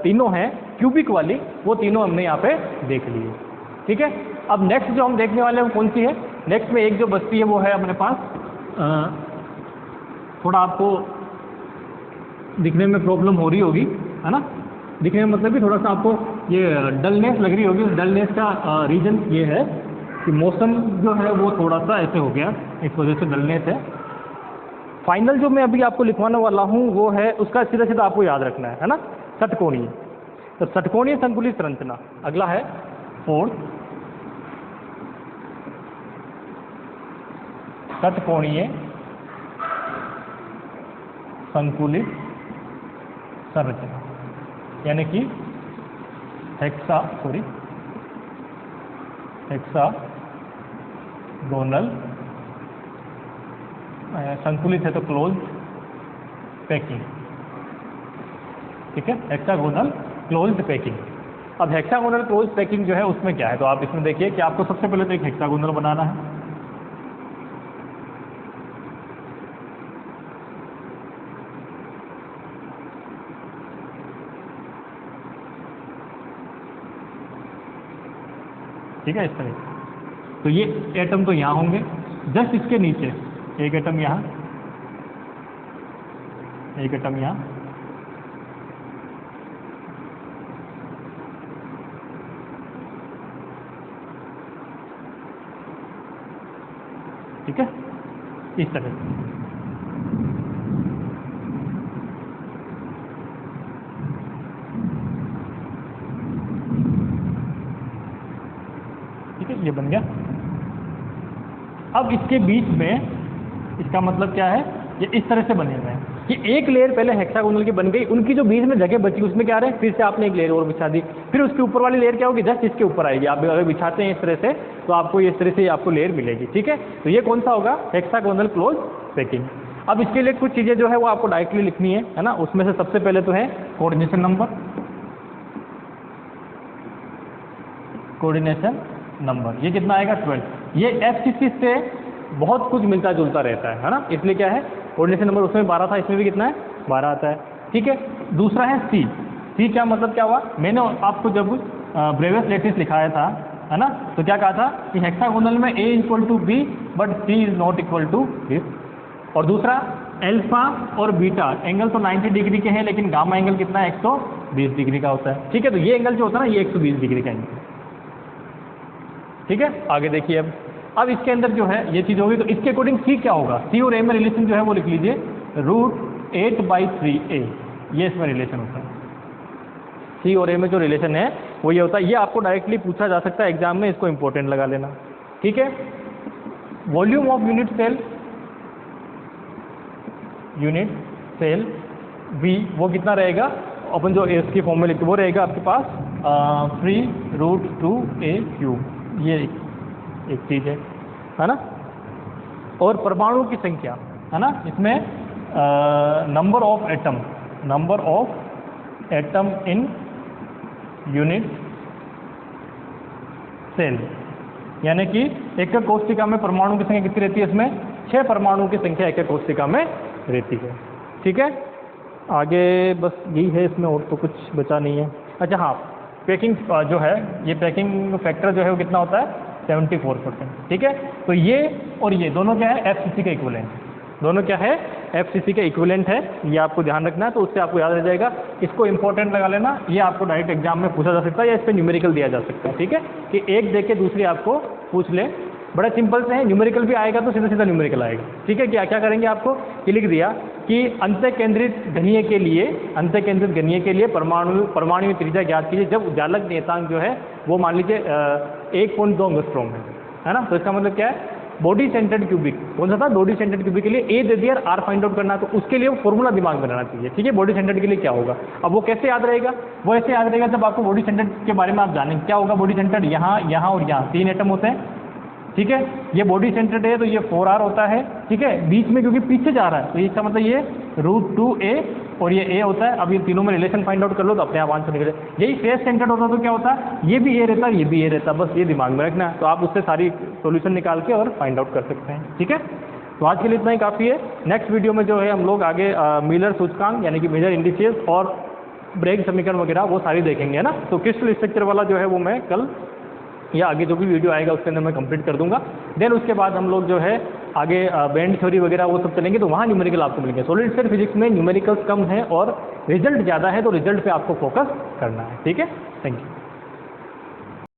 तीनों हैं क्यूबिक वाली, वो तीनों हमने यहाँ पे देख लिए। ठीक है, अब नेक्स्ट जो हम देखने वाले हैं वो कौन सी है, नेक्स्ट में एक जो बचती है वो है अपने पास, थोड़ा आपको दिखने में प्रॉब्लम हो रही होगी, है ना, दिखने में मतलब कि थोड़ा सा आपको ये डलनेस लग रही होगी। उस डलनेस का रीज़न ये है कि मौसम जो है वो थोड़ा सा ऐसे हो गया, इस वजह से डलनेस है। फाइनल जो मैं अभी आपको लिखवाने वाला हूँ वो है, उसका सीधा सीधा आपको याद रखना है ना, षटकोणीय। तो षटकोणीय संकुलित संरचना अगला है फोर्थ, षटकोणीय संकुलित संरचना, यानी कि हेक्सागोनल, संकुलित है तो क्लोज पैकिंग। ठीक है, हेक्सागोनल क्लोज्ड पैकिंग। अब हेक्सागोनल क्लोज्ड पैकिंग जो है उसमें क्या है, तो आप इसमें देखिए कि आपको सबसे पहले तो एक हेक्सागोनल बनाना है। ठीक है, इस तरह। तो ये एटम तो यहाँ होंगे, जस्ट इसके नीचे एक एटम यहाँ, एक एटम यहाँ, ठीक है, इस तरह से। ठीक है, ये बन गया। अब इसके बीच में, इसका मतलब क्या है, ये इस तरह से बने हुए हैं कि एक लेयर पहले हेक्सागोनल की बन गई, उनकी जो बीच में जगह बची उसमें क्या रहे, फिर से आपने एक लेयर और बिछा दी, फिर उसके ऊपर वाली लेयर क्या होगी, जस्ट इसके ऊपर आएगी। आप अगर बिछाते हैं इस तरह से तो आपको इस तरह से आपको लेयर मिलेगी। ठीक है, तो ये कौन सा होगा, हेक्सागोनल क्लोज पैकिंग। अब इसके लिए कुछ चीज़ें जो है वो आपको डायरेक्टली लिखनी है ना, उसमें से सबसे पहले तो है कोऑर्डिनेशन नंबर। कोऑर्डिनेशन नंबर ये कितना आएगा 12। ये FCC से बहुत कुछ मिलता जुलता रहता है ना, इसलिए क्या है कोऑर्डिनेशन नंबर उसमें 12 था, इसमें भी कितना है 12 आता है। ठीक है, दूसरा है C। क्या मतलब क्या हुआ, मैंने आपको जब ब्रेवियस लेटिस लिखाया था, है ना, तो क्या कहा था कि हेक्सागोनल में A = B but C ≠ this. और दूसरा अल्फा और बीटा एंगल तो 90 डिग्री के हैं, लेकिन गामा एंगल कितना है 120 डिग्री का होता है। ठीक है, तो ये एंगल जो होता है ना ये 120 डिग्री का एंगल। ठीक है, आगे देखिए। अब इसके अंदर जो है ये चीज़ होगी, तो इसके अकॉर्डिंग C क्या होगा, C और A में रिलेशन जो है वो लिख लीजिए √8/3a, ये इसमें रिलेशन होता है। C और A में जो रिलेशन है वो ये होता है, ये आपको डायरेक्टली पूछा जा सकता है एग्जाम में, इसको इंपॉर्टेंट लगा लेना। ठीक है, volume of unit cell V वो कितना रहेगा, अपन जो इसकी फॉर्म में लिखते वो रहेगा आपके पास 3√2a³। ये एक चीज़ है ना। और परमाणु की संख्या है ना, इसमें number of atom in unit cell, यानी कि एक कोशिका में परमाणु की संख्या कितनी रहती है, इसमें 6 परमाणु की संख्या एक कोशिका में रहती है। ठीक है, आगे बस यही है इसमें, और तो कुछ बचा नहीं है। अच्छा हाँ, पैकिंग जो है, ये पैकिंग फैक्टर जो है वो कितना होता है 74%। ठीक है, तो ये और ये दोनों क्या है FCC का इक्विवेलेंट, दोनों क्या है FCC का इक्विवेलेंट है, ये आपको ध्यान रखना है। तो उससे आपको याद रह जाएगा, इसको इंपॉर्टेंट लगा लेना, ये आपको डायरेक्ट एग्जाम में पूछा जा सकता है या इस पर न्यूमेरिकल दिया जा सकता है। ठीक है, कि एक देख के दूसरी आपको पूछ ले, बड़ा सिंपल से है, न्यूमेरिकल भी आएगा तो सीधा सीधा न्यूमेरिकल आएगा। ठीक है, क्या करेंगे आपको ये लिख दिया कि अंतःकेंद्रित घनीय के लिए परमाणु त्रिज्या ज्ञात कीजिए जब उजालक नियतांक जो है वो मान लीजिए 1.2 एंगस्ट्रॉम है ना। तो इसका मतलब क्या है बॉडी सेंटर्ड क्यूबिक, कौन सा था, बॉडी सेंटर्ड क्यूबिक के लिए ए दे दिया और आर फाइंड आउट करना, तो उसके लिए वो फॉर्मूला दिमाग में रहना चाहिए, ठीक है। बॉडी सेंटर्ड के लिए क्या होगा, अब वो कैसे याद रहेगा, वो ऐसे याद रहेगा जब आपको बॉडी सेंटर्ड के बारे में आप जानेंगे। क्या होगा बॉडी सेंटर्ड, यहाँ यहाँ और यहाँ 3 एटम होते हैं, ठीक है। ये बॉडी सेंटर्ड है तो ये 4R होता है, ठीक है। बीच में क्योंकि पीछे जा रहा है तो इसका मतलब ये √2a और ये a होता है। अब ये तीनों में रिलेशन फाइंड आउट कर लो तो अपने आप आंसर निकले। यही फेस सेंटर्ड होता तो क्या होता, ये भी a रहता ये भी a रहता, बस ये दिमाग में रखना है, तो आप उससे सारी सॉल्यूशन निकाल के और फाइंड आउट कर सकते हैं, ठीक है। तो आज के लिए इतना ही काफ़ी है। नेक्स्ट वीडियो में जो है हम लोग आगे मिलर सूचकांक यानी कि मेजर इंडिसेस और ब्रेग समीकरण वगैरह वो सारी देखेंगे, है ना। तो क्रिस्टल स्ट्रक्चर वाला जो है वो मैं कल या आगे जो भी वीडियो आएगा उसके अंदर मैं कंप्लीट कर दूंगा। देन उसके बाद हम लोग जो है आगे बैंड थ्योरी वगैरह वो सब चलेंगे, तो वहाँ न्यूमेरिकल आपको मिलेंगे। सॉलिड स्टेट फिजिक्स में न्यूमेरिकल्स कम है और रिजल्ट ज़्यादा है, तो रिजल्ट पे आपको फोकस करना है, ठीक है। Thank you.